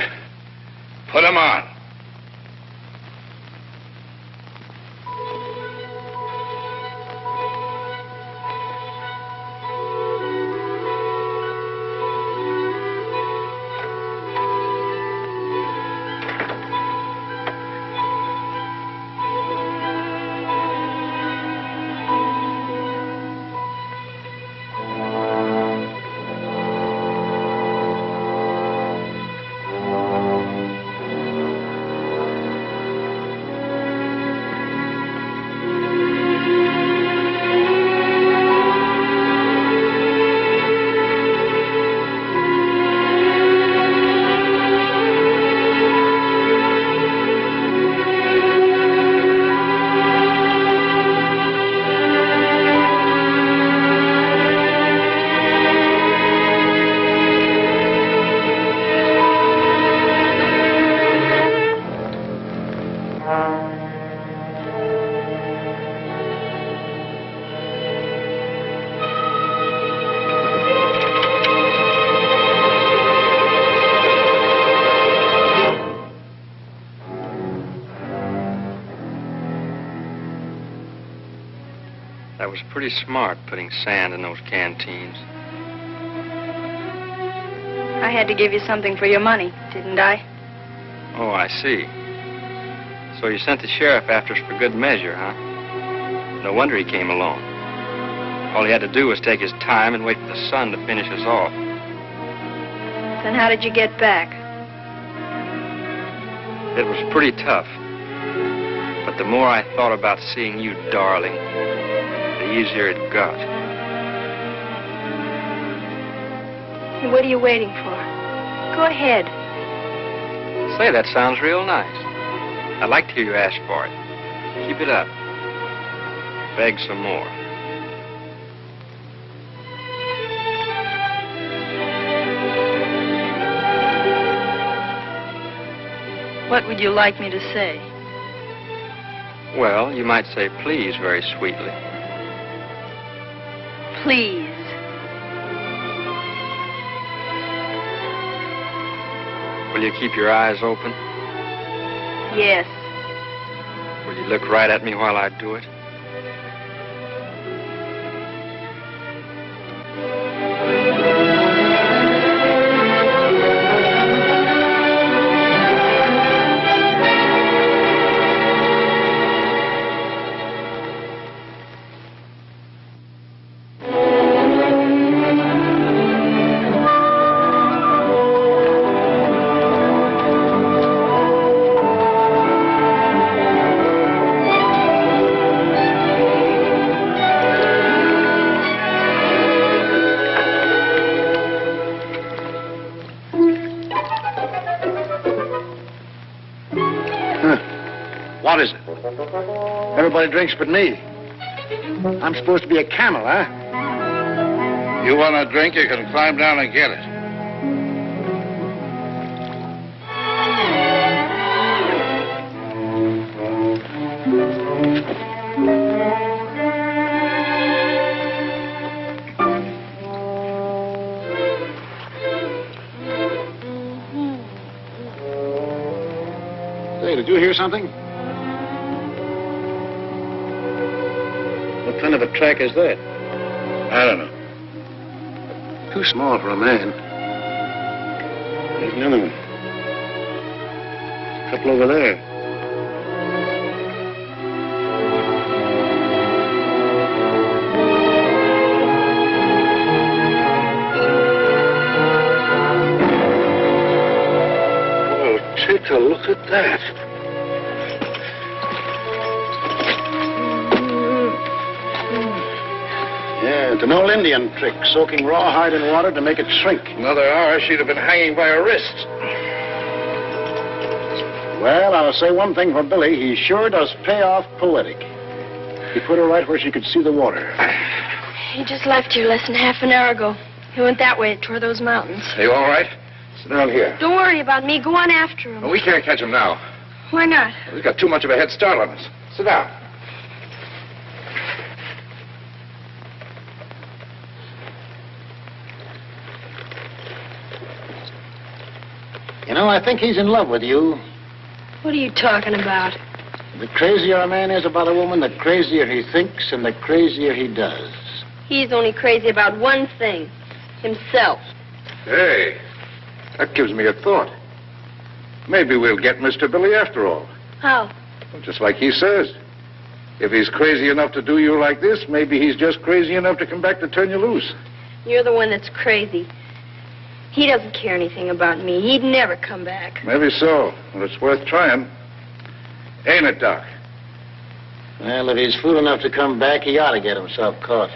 Put 'em on. was pretty smart putting sand in those canteens. I had to give you something for your money, didn't I? Oh, I see. So you sent the sheriff after us for good measure, huh? No wonder he came along. All he had to do was take his time and wait for the sun to finish us off. Then how did you get back? It was pretty tough. But the more I thought about seeing you, darling, the easier it got. What are you waiting for? Go ahead. Say, that sounds real nice. I'd like to hear you ask for it. Keep it up. Beg some more. What would you like me to say? Well, you might say please very sweetly. Please. Will you keep your eyes open? Yes. Will you look right at me while I do it? What is it? Everybody drinks but me. I'm supposed to be a camel, huh? You want a drink, you can climb down and get it. Say, did you hear something? What kind of a track is that? I don't know. Too small for a man. There's another one. A couple over there. Oh, take a look at that. Yeah, it's an old Indian trick, soaking rawhide in water to make it shrink. Another hour, she'd have been hanging by her wrists. Well, I'll say one thing for Billy. He sure does pay off poetic. He put her right where she could see the water. He just left here less than half an hour ago. He went that way toward those mountains. Are you all right? Sit down here. Don't worry about me. Go on after him. Well, we can't catch him now. Why not? We've got too much of a head start on us. Sit down. You know, I think he's in love with you. What are you talking about? The crazier a man is about a woman, the crazier he thinks and the crazier he does. He's only crazy about one thing. Himself. Hey, that gives me a thought. Maybe we'll get Mr. Billy after all. How? Well, just like he says. If he's crazy enough to do you like this, maybe he's just crazy enough to come back to turn you loose. You're the one that's crazy. He doesn't care anything about me. He'd never come back. Maybe so. Well, it's worth trying. Ain't it, Doc? Well, if he's fool enough to come back, he ought to get himself caught.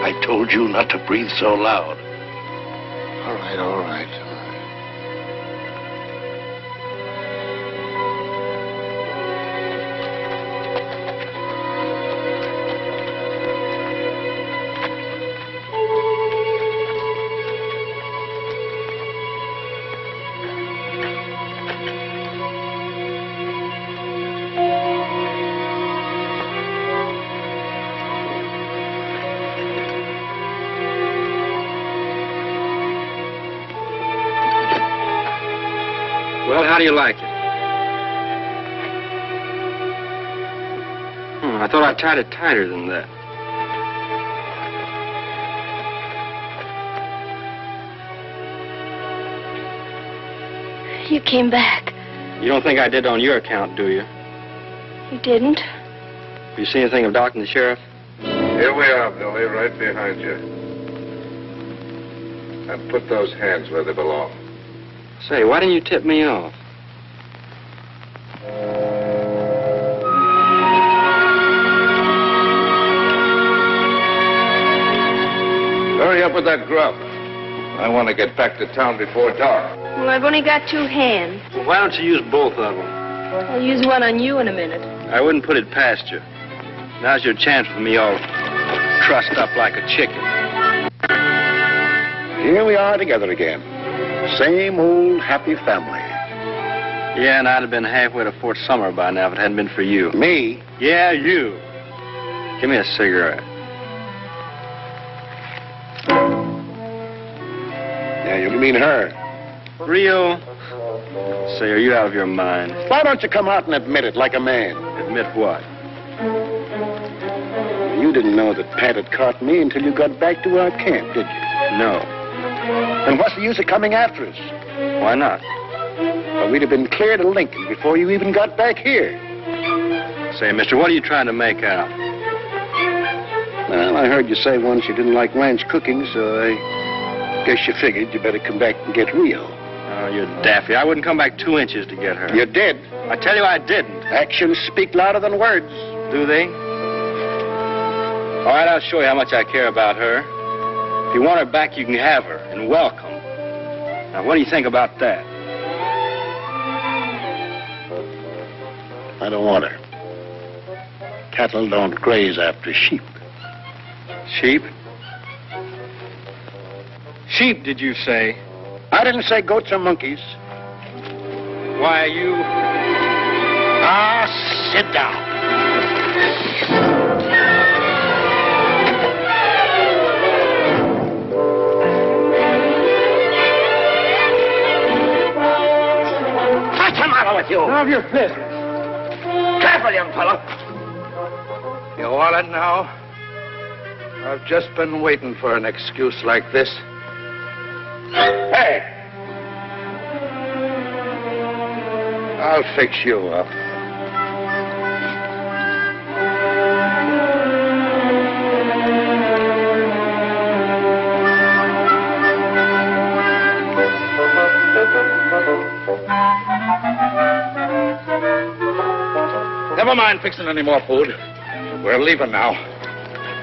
I told you not to breathe so loud. All right, all right. How do you like it? I thought I tied it tighter than that. You came back. You don't think I did on your account, do you? You didn't? You see anything of Doc and the sheriff? Here we are, Billy, right behind you. And put those hands where they belong. Say, why didn't you tip me off? Hurry up with that grub. I want to get back to town before dark. Well, I've only got 2 hands. Well, why don't you use both of them? I'll use one on you in a minute. I wouldn't put it past you. Now's your chance with me all trussed up like a chicken. Here we are together again. Same old happy family. Yeah, and I'd have been halfway to Fort Summer by now if it hadn't been for you. Me? Yeah, you. Give me a cigarette. Yeah, you mean her. Rio? Say, are you out of your mind? Why don't you come out and admit it like a man? Admit what? You didn't know that Pat had caught me until you got back to our camp, did you? No. Then what's the use of coming after us? Why not? Well, we'd have been clear to Lincoln before you even got back here. Say, mister, what are you trying to make out? Well, I heard you say once you didn't like ranch cooking, so I guess you figured you better come back and get Rio. Oh, you're daffy. I wouldn't come back 2 inches to get her. You did. I tell you I didn't. Actions speak louder than words. Do they? All right, I'll show you how much I care about her. If you want her back, you can have her, and welcome. Now, what do you think about that? I don't want her. Cattle don't graze after sheep. Sheep? Sheep, did you say? I didn't say goats or monkeys. Why, you... Ah, sit down. What's the matter with you? None of your business. Careful, young fellow. You want it now? I've just been waiting for an excuse like this. Hey! I'll fix you up. Never mind fixing any more food. We're leaving now.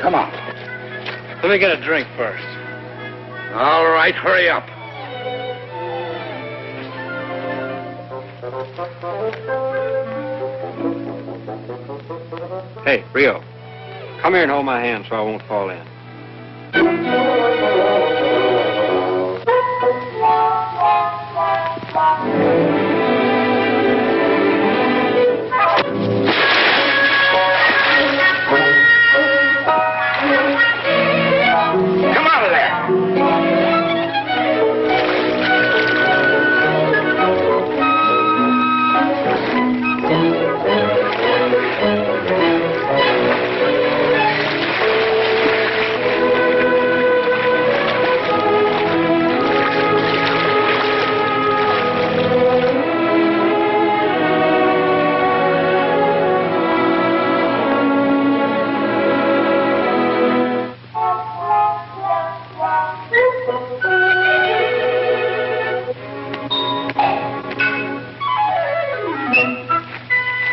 Come on. Let me get a drink first. All right, hurry up. Hey, Rio, come here and hold my hand so I won't fall in. Come out of there.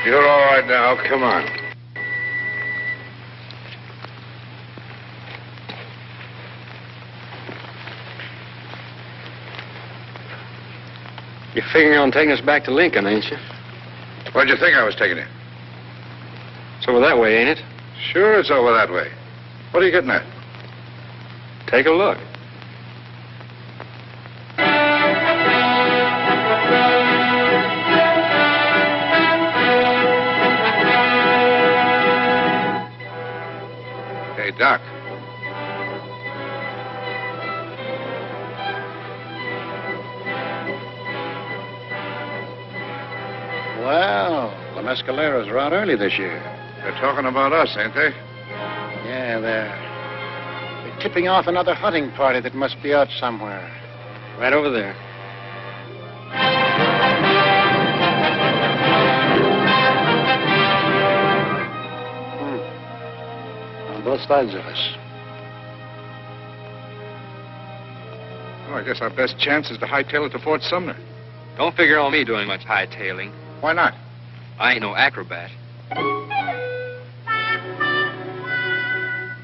You're all right now. Come on. You're figuring on taking us back to Lincoln, ain't you? Where'd you think I was taking you? It's over that way, ain't it? Sure, it's over that way. What are you getting at? Take a look. Hey, Doc. Well, the mescaleros are out early this year. They're talking about us, ain't they? Yeah, they're tipping off another hunting party that must be out somewhere. Right over there. On both sides of us. Well, I guess our best chance is to hightail it to Fort Sumner. Don't figure on me doing much hightailing. Why not? I ain't no acrobat. Well,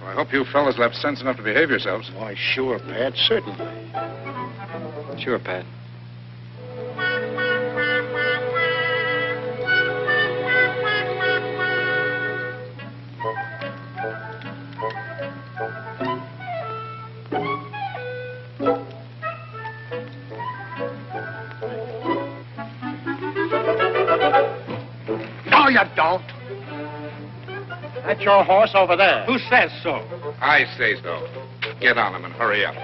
I hope you fellas left sense enough to behave yourselves. Why, sure, Pat, certainly. Sure, Pat. No, you don't. That's your horse over there. Who says so? I say so. Get on him and hurry up.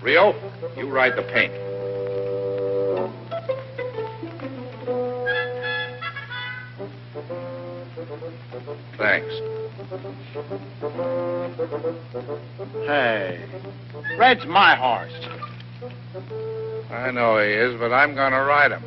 Rio, you ride the paint. Thanks. Hey, Red's my horse. I know he is, but I'm going to ride him.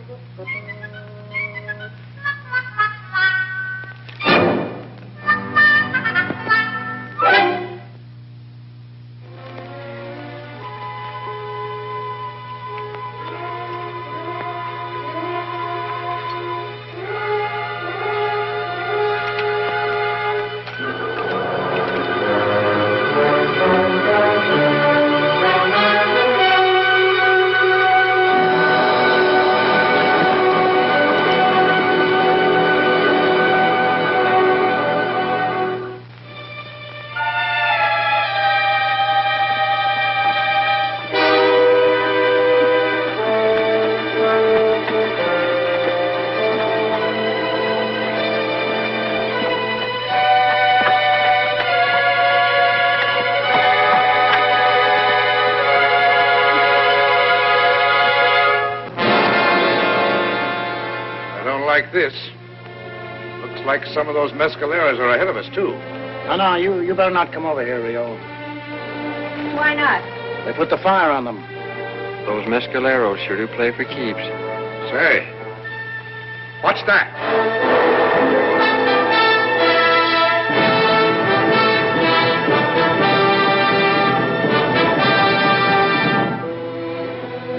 Like this. Looks like some of those mescaleros are ahead of us, too. No, you better not come over here, Rio. Why not? They put the fire on them. Those mescaleros sure do play for keeps. Say, what's that?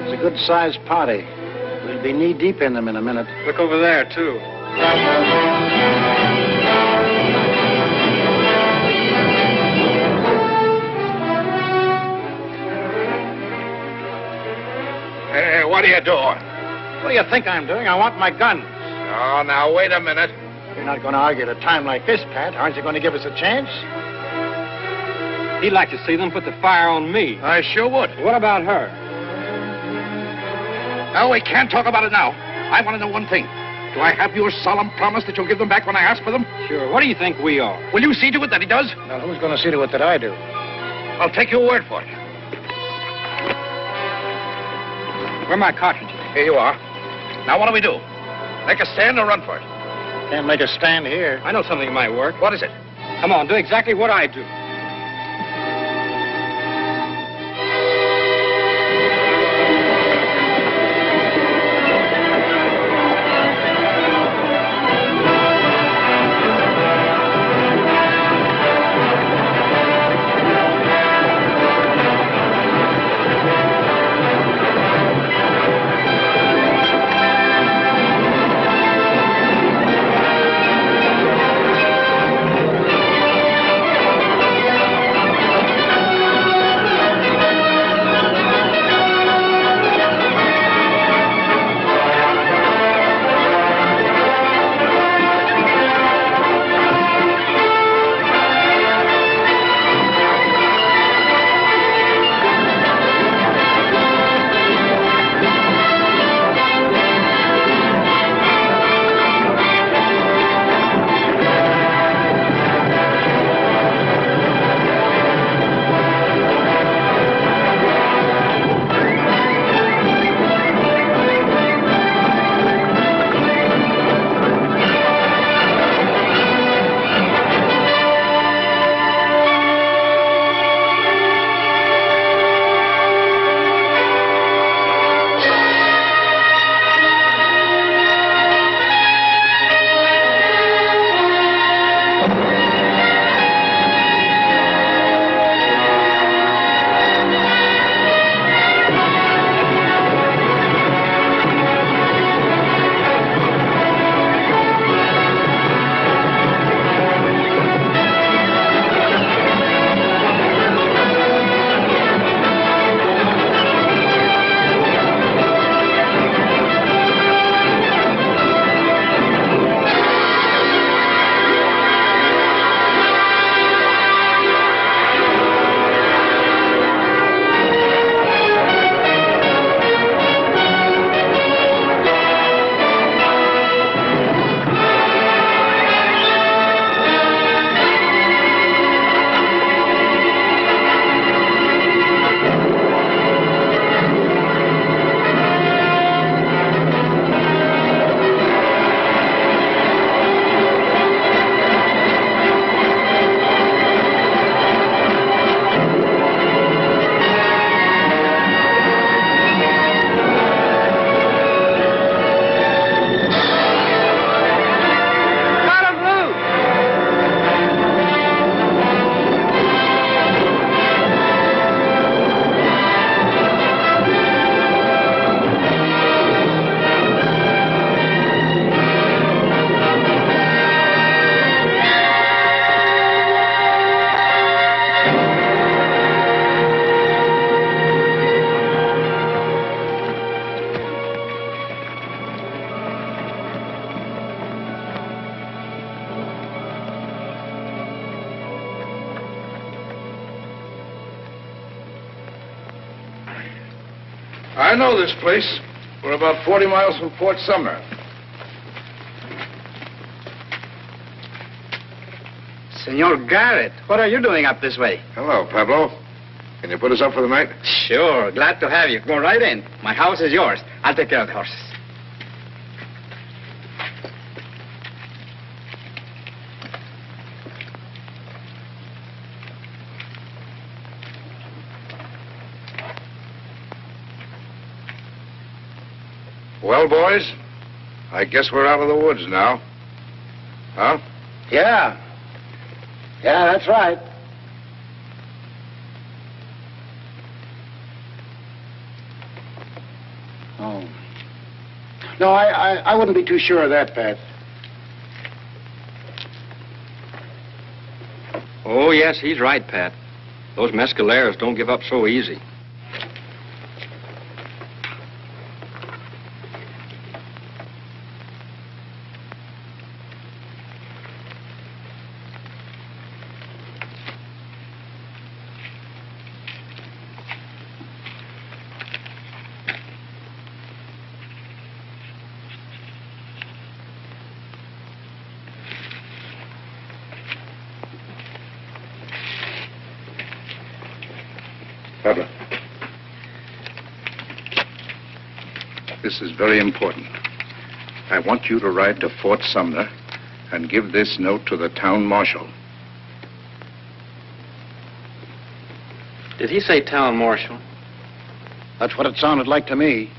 It's a good-sized party. We'll be knee-deep in them in a minute. Look over there, too. Hey, what are you doing? What do you think I'm doing? I want my guns. Oh, now, wait a minute. You're not going to argue at a time like this, Pat. Aren't you going to give us a chance? He'd like to see them put the fire on me. I sure would. What about her? No, we can't talk about it now. I want to know one thing. Do I have your solemn promise that you'll give them back when I ask for them? Sure. What do you think we are? Will you see to it that he does? Now, who's going to see to it that I do? I'll take your word for it. Where are my cartridges? Here you are. Now, what do we do? Make a stand or run for it? Can't make a stand here. I know something that might work. What is it? Come on, do exactly what I do. I know this place. We're about 40 miles from Fort Sumner. Senor Garrett, what are you doing up this way? Hello, Pablo. Can you put us up for the night? Sure, glad to have you. Go right in. My house is yours. I'll take care of the horses. Well, boys, I guess we're out of the woods now. Huh? Yeah. Yeah, that's right. Oh. No, I wouldn't be too sure of that, Pat. Oh, yes, he's right, Pat. Those mescaleros don't give up so easy. Pablo. This is very important. I want you to ride to Fort Sumner and give this note to the town marshal. Did he say town marshal? That's what it sounded like to me.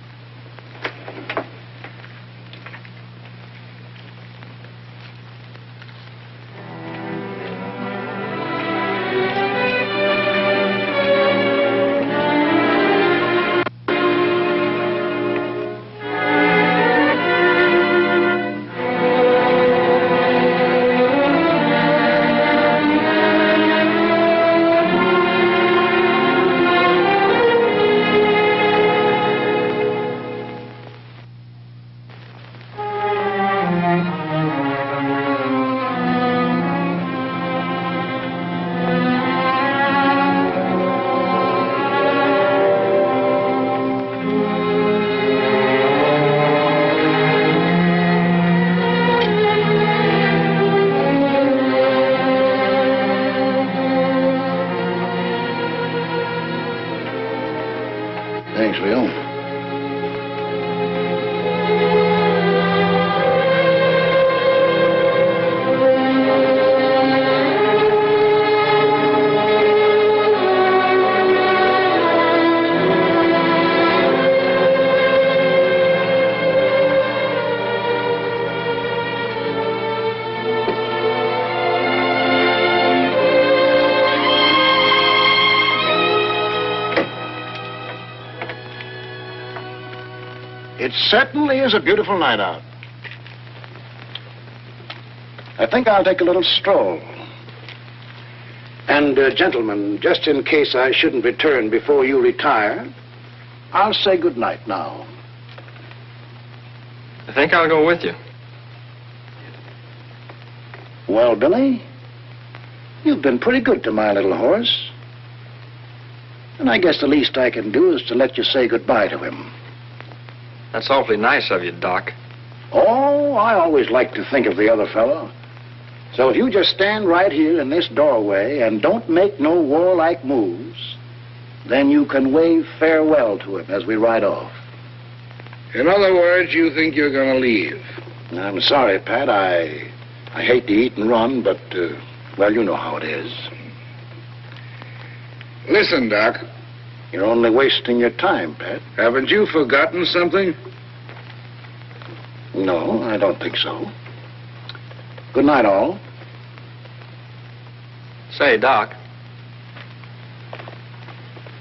Thanks, Leo. It certainly is a beautiful night out. I think I'll take a little stroll. And, gentlemen, just in case I shouldn't return before you retire, I'll say good night now. I think I'll go with you. Well, Billy, you've been pretty good to my little horse. And I guess the least I can do is to let you say goodbye to him. That's awfully nice of you, Doc. Oh, I always like to think of the other fellow. So if you just stand right here in this doorway and don't make no warlike moves, then you can wave farewell to him as we ride off. In other words, you think you're going to leave? I'm sorry, Pat. I hate to eat and run, but, well, you know how it is. Listen, Doc. You're only wasting your time, Pat. Haven't you forgotten something? No, I don't think so. Good night, all. Say, Doc.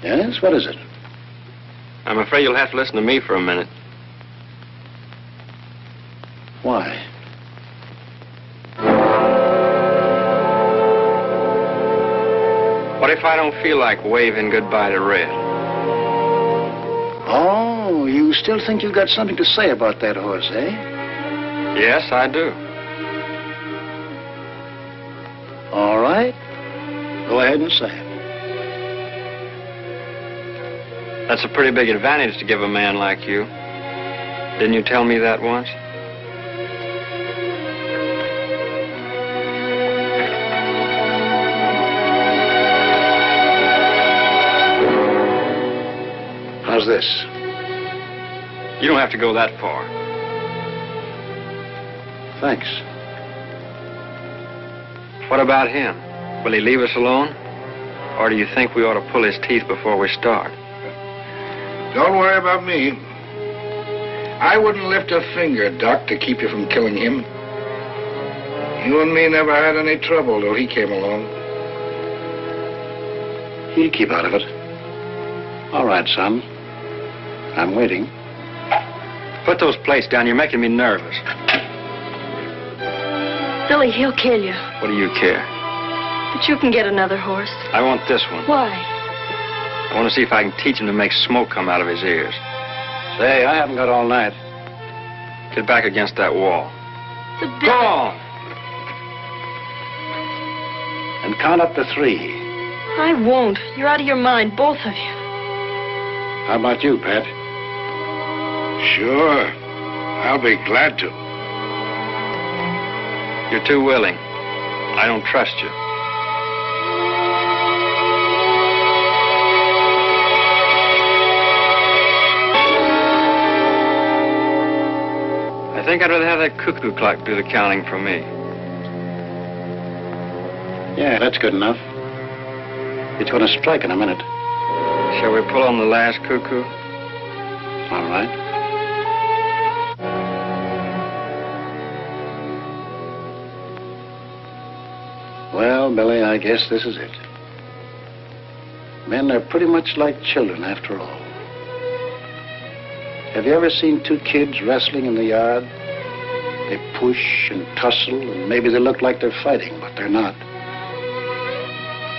Yes, what is it? I'm afraid you'll have to listen to me for a minute. Why? What if I don't feel like waving goodbye to Red? Oh, you still think you've got something to say about that horse, eh? Yes, I do. All right. Go ahead and say it. That's a pretty big advantage to give a man like you. Didn't you tell me that once? How's this? You don't have to go that far. Thanks. What about him? Will he leave us alone? Or do you think we ought to pull his teeth before we start? Don't worry about me. I wouldn't lift a finger, Doc, to keep you from killing him. You and me never had any trouble till he came along. He'll keep out of it. All right, son. I'm waiting. Put those plates down. You're making me nervous. Billy, he'll kill you. What do you care? But you can get another horse. I want this one. Why? I want to see if I can teach him to make smoke come out of his ears. Say, I haven't got all night. Get back against that wall. But Go on! And count up to 3. I won't. You're out of your mind, both of you. How about you, Pat? Sure. I'll be glad to. You're too willing. I don't trust you. I think I'd rather have that cuckoo clock do the counting for me. Yeah, that's good enough. It's going to strike in a minute. Shall we pull on the last cuckoo? All right. Well, Billy, I guess this is it. Men are pretty much like children after all. Have you ever seen 2 kids wrestling in the yard? They push and tussle, and maybe they look like they're fighting, but they're not.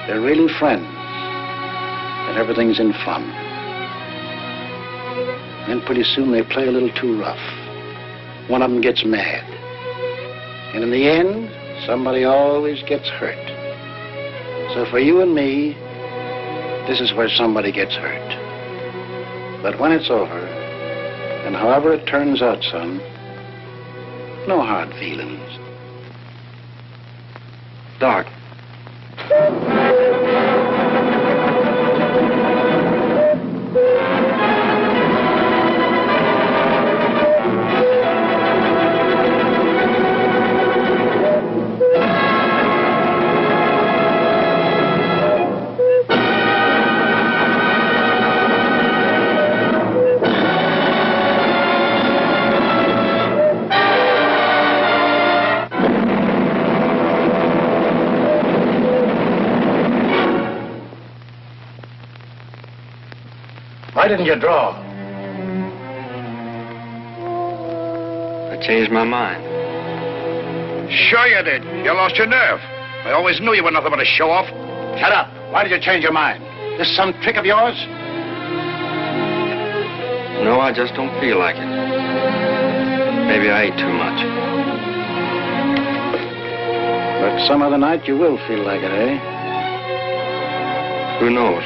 They're really friends, and everything's in fun. Then pretty soon they play a little too rough. One of them gets mad. And in the end, somebody always gets hurt. So for you and me, this is where somebody gets hurt. But when it's over, and however it turns out, son, no hard feelings. Doc. Why didn't you draw? I changed my mind. Sure you did. You lost your nerve. I always knew you were nothing but a show-off. Shut up. Why did you change your mind? This some trick of yours? No, I just don't feel like it. Maybe I ate too much. But some other night you will feel like it, eh? Who knows?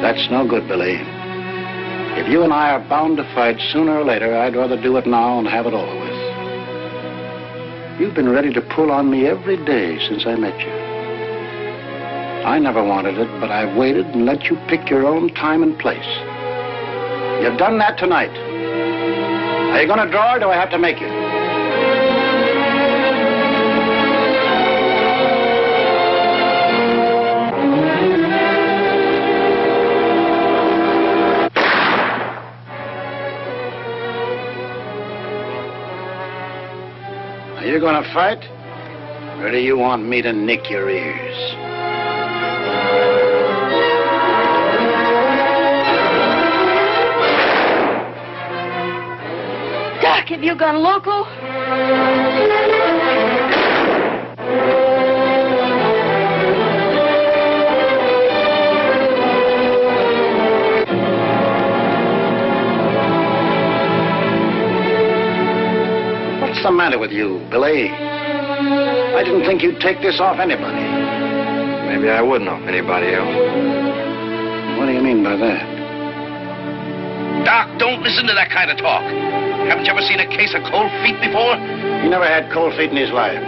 That's no good, Billy. If you and I are bound to fight sooner or later, I'd rather do it now and have it over with. You've been ready to pull on me every day since I met you. I never wanted it, but I've waited and let you pick your own time and place. You've done that tonight. Are you going to draw or do I have to make you? Are you going to fight? Or do you want me to nick your ears? Doc, have you gone loco? What's the matter with you, Billy? I didn't think you'd take this off anybody. Maybe I wouldn't off anybody else. What do you mean by that? Doc, don't listen to that kind of talk. Haven't you ever seen a case of cold feet before? He never had cold feet in his life.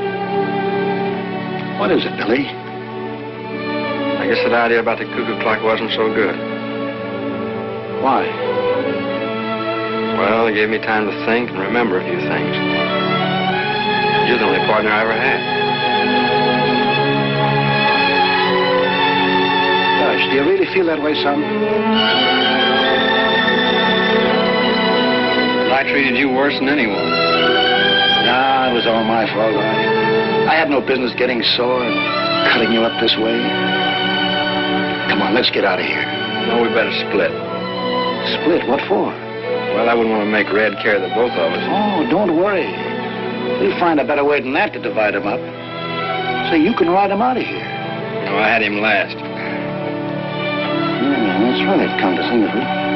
What is it, Billy? I guess that idea about the cuckoo clock wasn't so good. Why? Well, it gave me time to think and remember a few things. You're the only partner I ever had. Gosh, do you really feel that way, son? I treated you worse than anyone. Nah, it was all my fault. I had no business getting sore and cutting you up this way. Come on, let's get out of here. No, we better split. Split? What for? Well, I wouldn't want to make Red carry the both of us. Oh, don't worry. We'll find a better way than that to divide them up. So you can ride them out of here. No, I had him last. Yeah, that's right, come to think of it.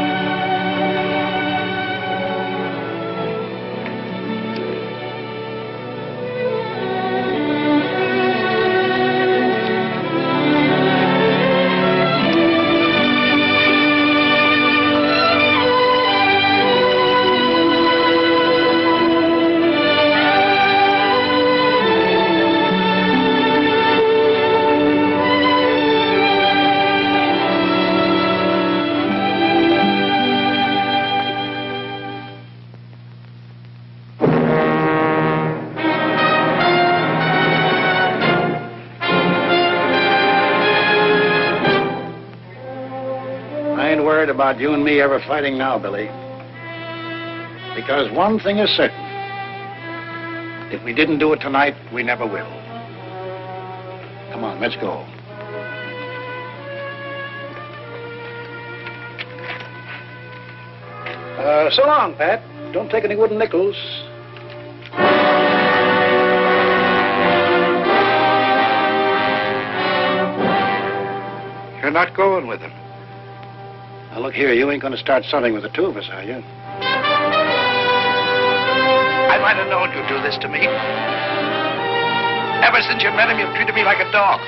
About you and me ever fighting now, Billy. Because one thing is certain. If we didn't do it tonight, we never will. Come on, let's go. So long, Pat. Don't take any wooden nickels. You're not going with him. Now, look here, you ain't going to start something with the two of us, are you? I might have known you'd do this to me. Ever since you met him, you've treated me like a dog.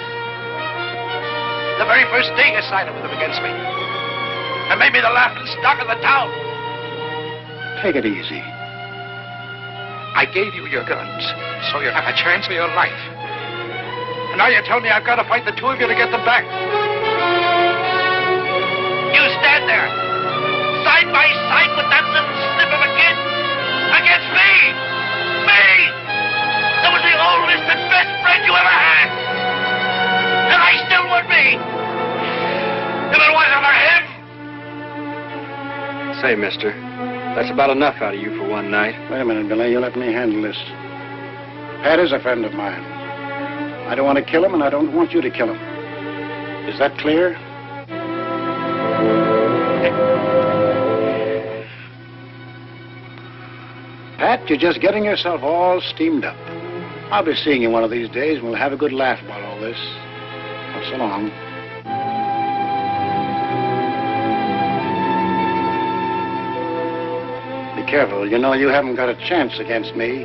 The very first day you sided with him against me. And made me the laughing stock of the town. Take it easy. I gave you your guns, so you have a chance for your life. And now you tell me I've got to fight the two of you to get them back. You stand there, side by side with that little snip of a kid, against me! Me! That was the oldest and best friend you ever had! And I still would be! If it wasn't for him! Say, mister, that's about enough out of you for one night. Wait a minute, Billy. You let me handle this. Pat is a friend of mine. I don't want to kill him, and I don't want you to kill him. Is that clear? Pat, you're just getting yourself all steamed up. I'll be seeing you one of these days, and we'll have a good laugh about all this. Well, so long. Be careful. You know you haven't got a chance against me.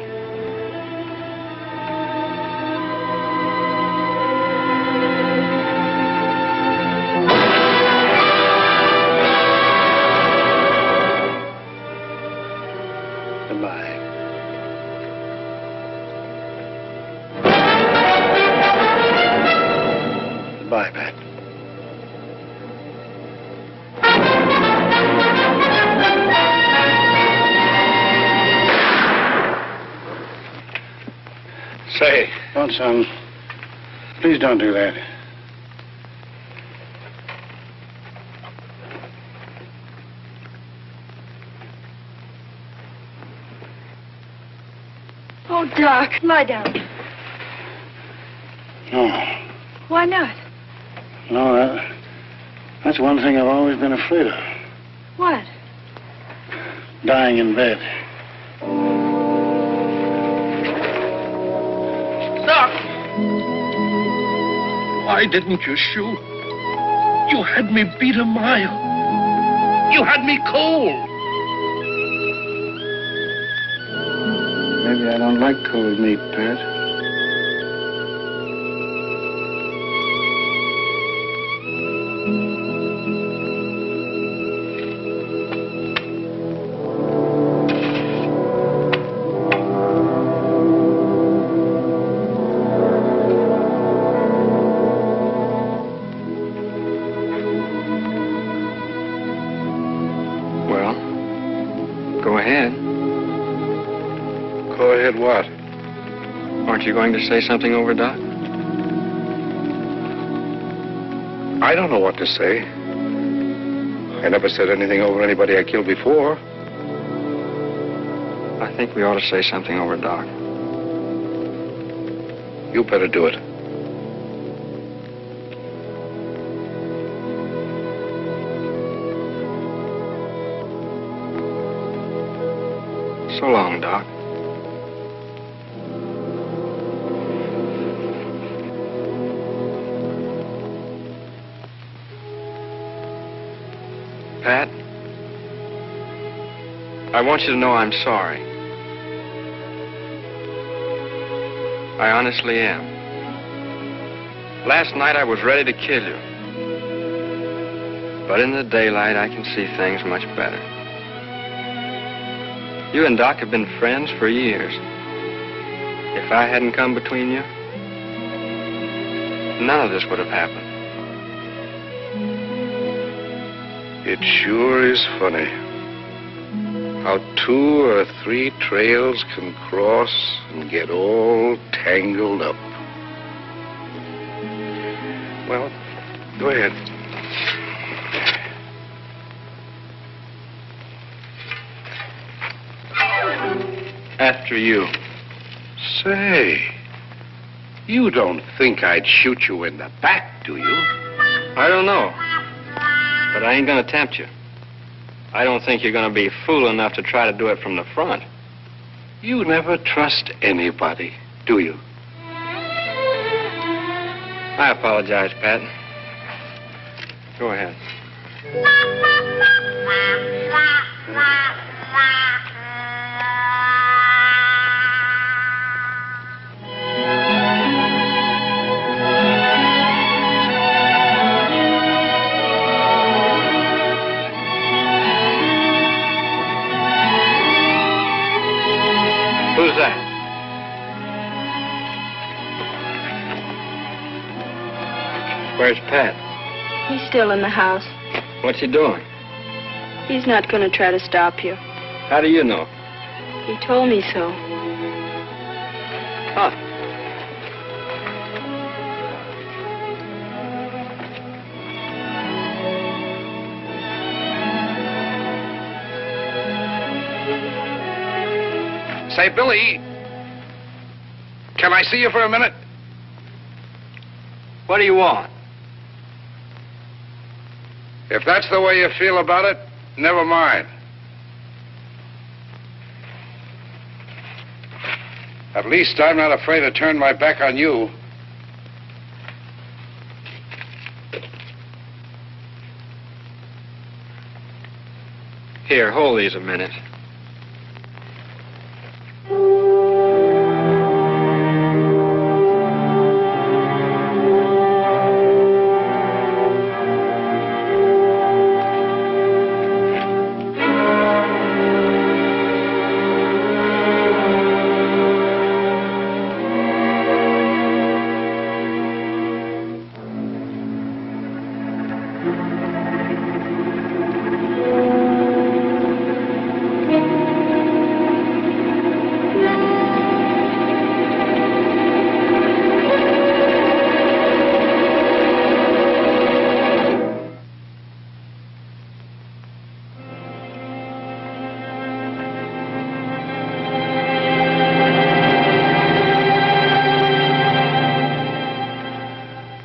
Bye, Pat. Say. Don't, son. Please don't do that. Oh, Doc, lie down. No. Why not? No, that's one thing I've always been afraid of. What? Dying in bed. Doc! Why didn't you shoot? You had me beat a mile. You had me cold. Maybe I don't like cold meat, Pat. ahead. Go ahead what? Aren't you going to say something over, Doc? I don't know what to say. I never said anything over anybody I killed before. I think we ought to say something over, Doc. You better do it. So long, Doc. Pat, I want you to know I'm sorry. I honestly am. Last night I was ready to kill you. But in the daylight I can see things much better. You and Doc have been friends for years. If I hadn't come between you, none of this would have happened. It sure is funny how 2 or 3 trails can cross and get all tangled up. Well, go ahead. After you. Say, you don't think I'd shoot you in the back, do you? I don't know. But I ain't gonna tempt you. I don't think you're gonna be fool enough to try to do it from the front. You never trust anybody, do you? I apologize, Pat. Go ahead. Who's that? Where's Pat? He's still in the house. What's he doing? He's not going to try to stop you. How do you know? He told me so. Huh. Say, Billy, can I see you for a minute? What do you want? If that's the way you feel about it, never mind. At least I'm not afraid to turn my back on you. Here, hold these a minute.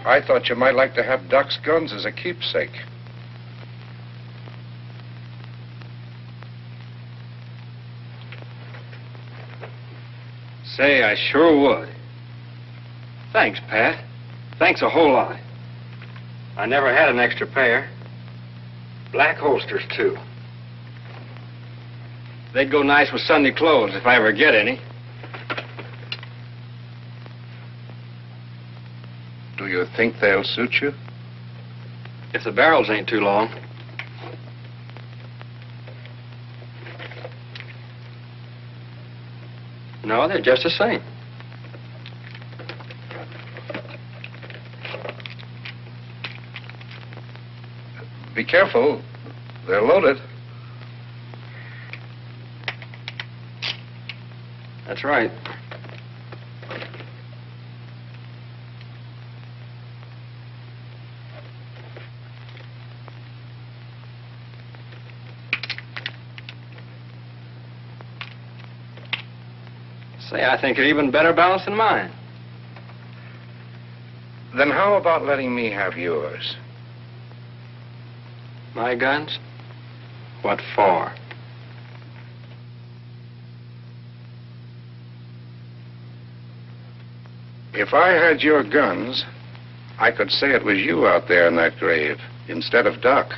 I thought you might like to have Doc's guns as a keepsake. Say, I sure would. Thanks, Pat. Thanks a whole lot. I never had an extra pair. Black holsters, too. They'd go nice with Sunday clothes if I ever get any. Do you think they'll suit you? If the barrels ain't too long. No, they're just the same. Be careful. They're loaded. That's right. Say, I think you're even better balanced than mine. Then how about letting me have yours? My guns? What for? If I had your guns, I could say it was you out there in that grave, instead of Doc.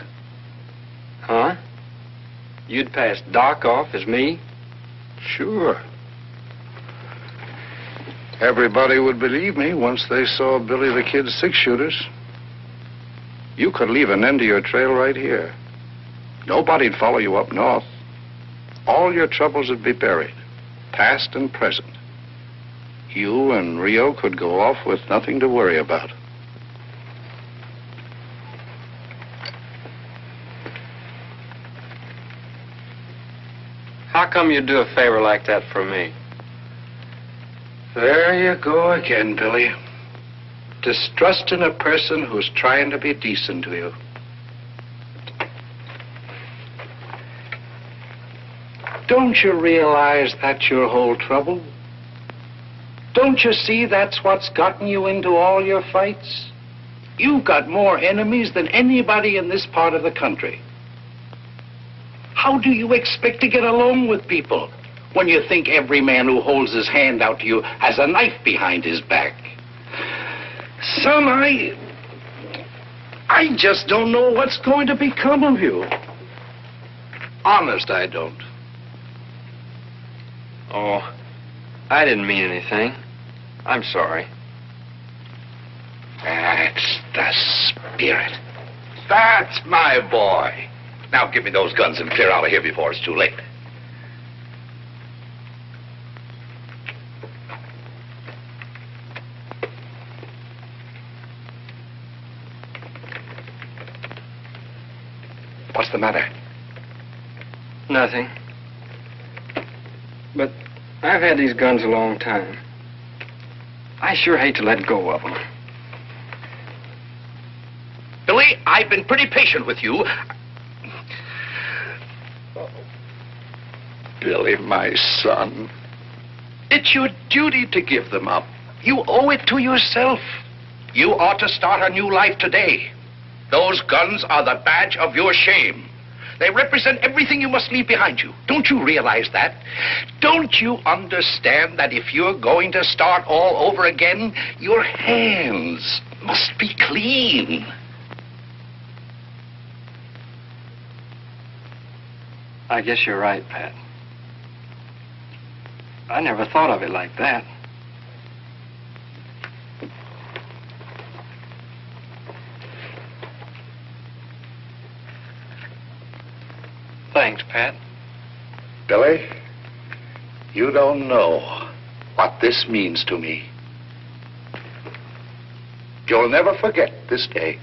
Huh? You'd pass Doc off as me? Sure. Everybody would believe me once they saw Billy the Kid's six-shooters. You could leave an end to your trail right here. Nobody'd follow you up north. All your troubles would be buried, past and present. You and Rio could go off with nothing to worry about. How come you'd do a favor like that for me? There you go again, Billy. Distrusting a person who's trying to be decent to you. Don't you realize that's your whole trouble? Don't you see that's what's gotten you into all your fights? You've got more enemies than anybody in this part of the country. How do you expect to get along with people when you think every man who holds his hand out to you has a knife behind his back? Son, I just don't know what's going to become of you. Honest, I don't. Oh, I didn't mean anything. I'm sorry. That's the spirit. That's my boy. Now give me those guns and clear out of here before it's too late. What's the matter? Nothing. But I've had these guns a long time. I sure hate to let go of them. Billy, I've been pretty patient with you. Billy, my son. It's your duty to give them up. You owe it to yourself. You ought to start a new life today. Those guns are the badge of your shame. They represent everything you must leave behind you. Don't you realize that? Don't you understand that if you're going to start all over again, your hands must be clean? I guess you're right, Pat. I never thought of it like that. Thanks, Pat. Billy, you don't know what this means to me. You'll never forget this day.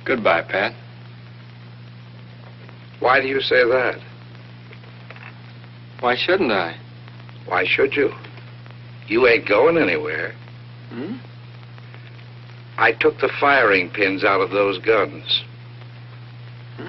Goodbye, Pat. Why do you say that? Why shouldn't I? Why should you? You ain't going anywhere. Hmm? I took the firing pins out of those guns. Hmm?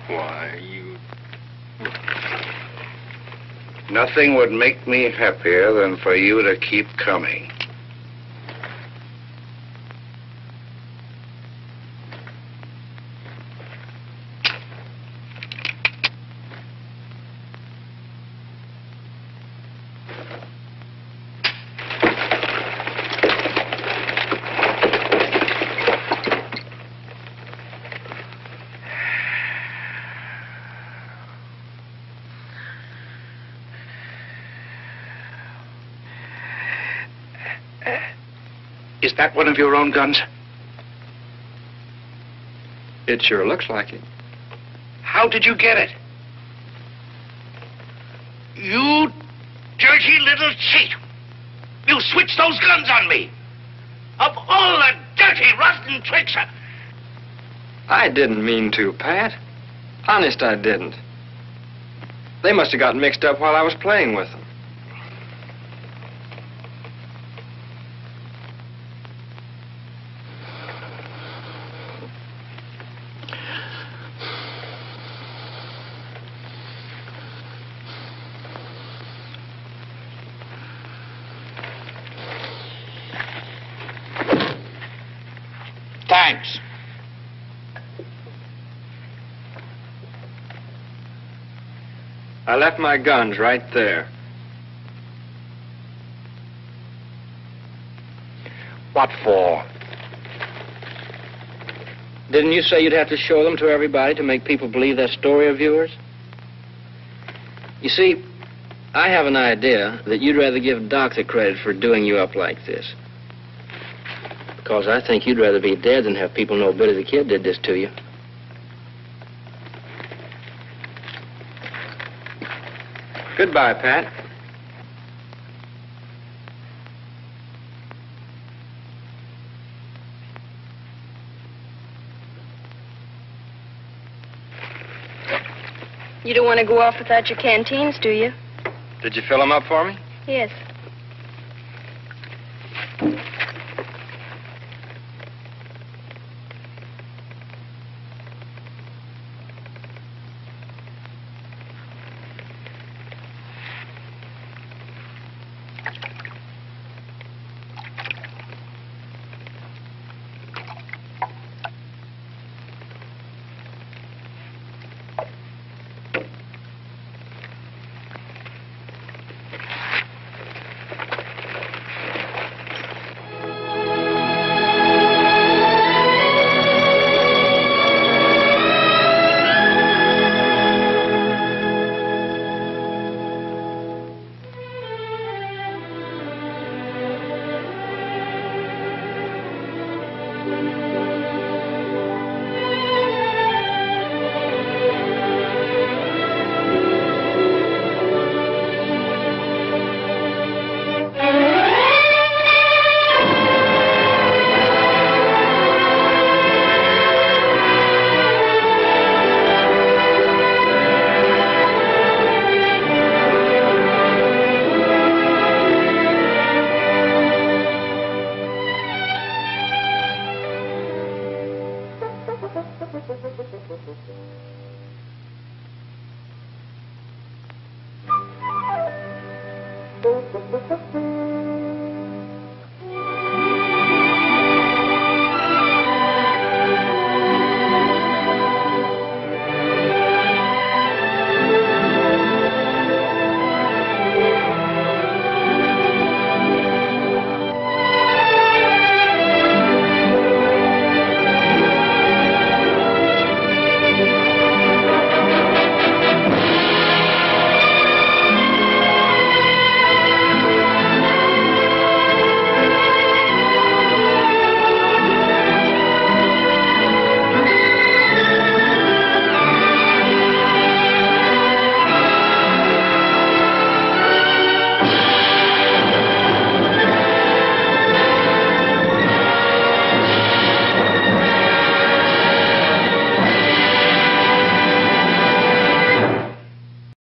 Why, you... Nothing would make me happier than for you to keep coming. Is that one of your own guns? It sure looks like it. How did you get it? You dirty little cheat! You switched those guns on me! Of all the dirty, rotten tricks! I didn't mean to, Pat. Honest, I didn't. They must have got mixed up while I was playing with them. Thanks. I left my guns right there. What for? Didn't you say you'd have to show them to everybody to make people believe that story of yours? You see, I have an idea that you'd rather give Doc the credit for doing you up like this. Because I think you'd rather be dead than have people know Billy the Kid did this to you. Goodbye, Pat. You don't want to go off without your canteens, do you? Did you fill them up for me? Yes.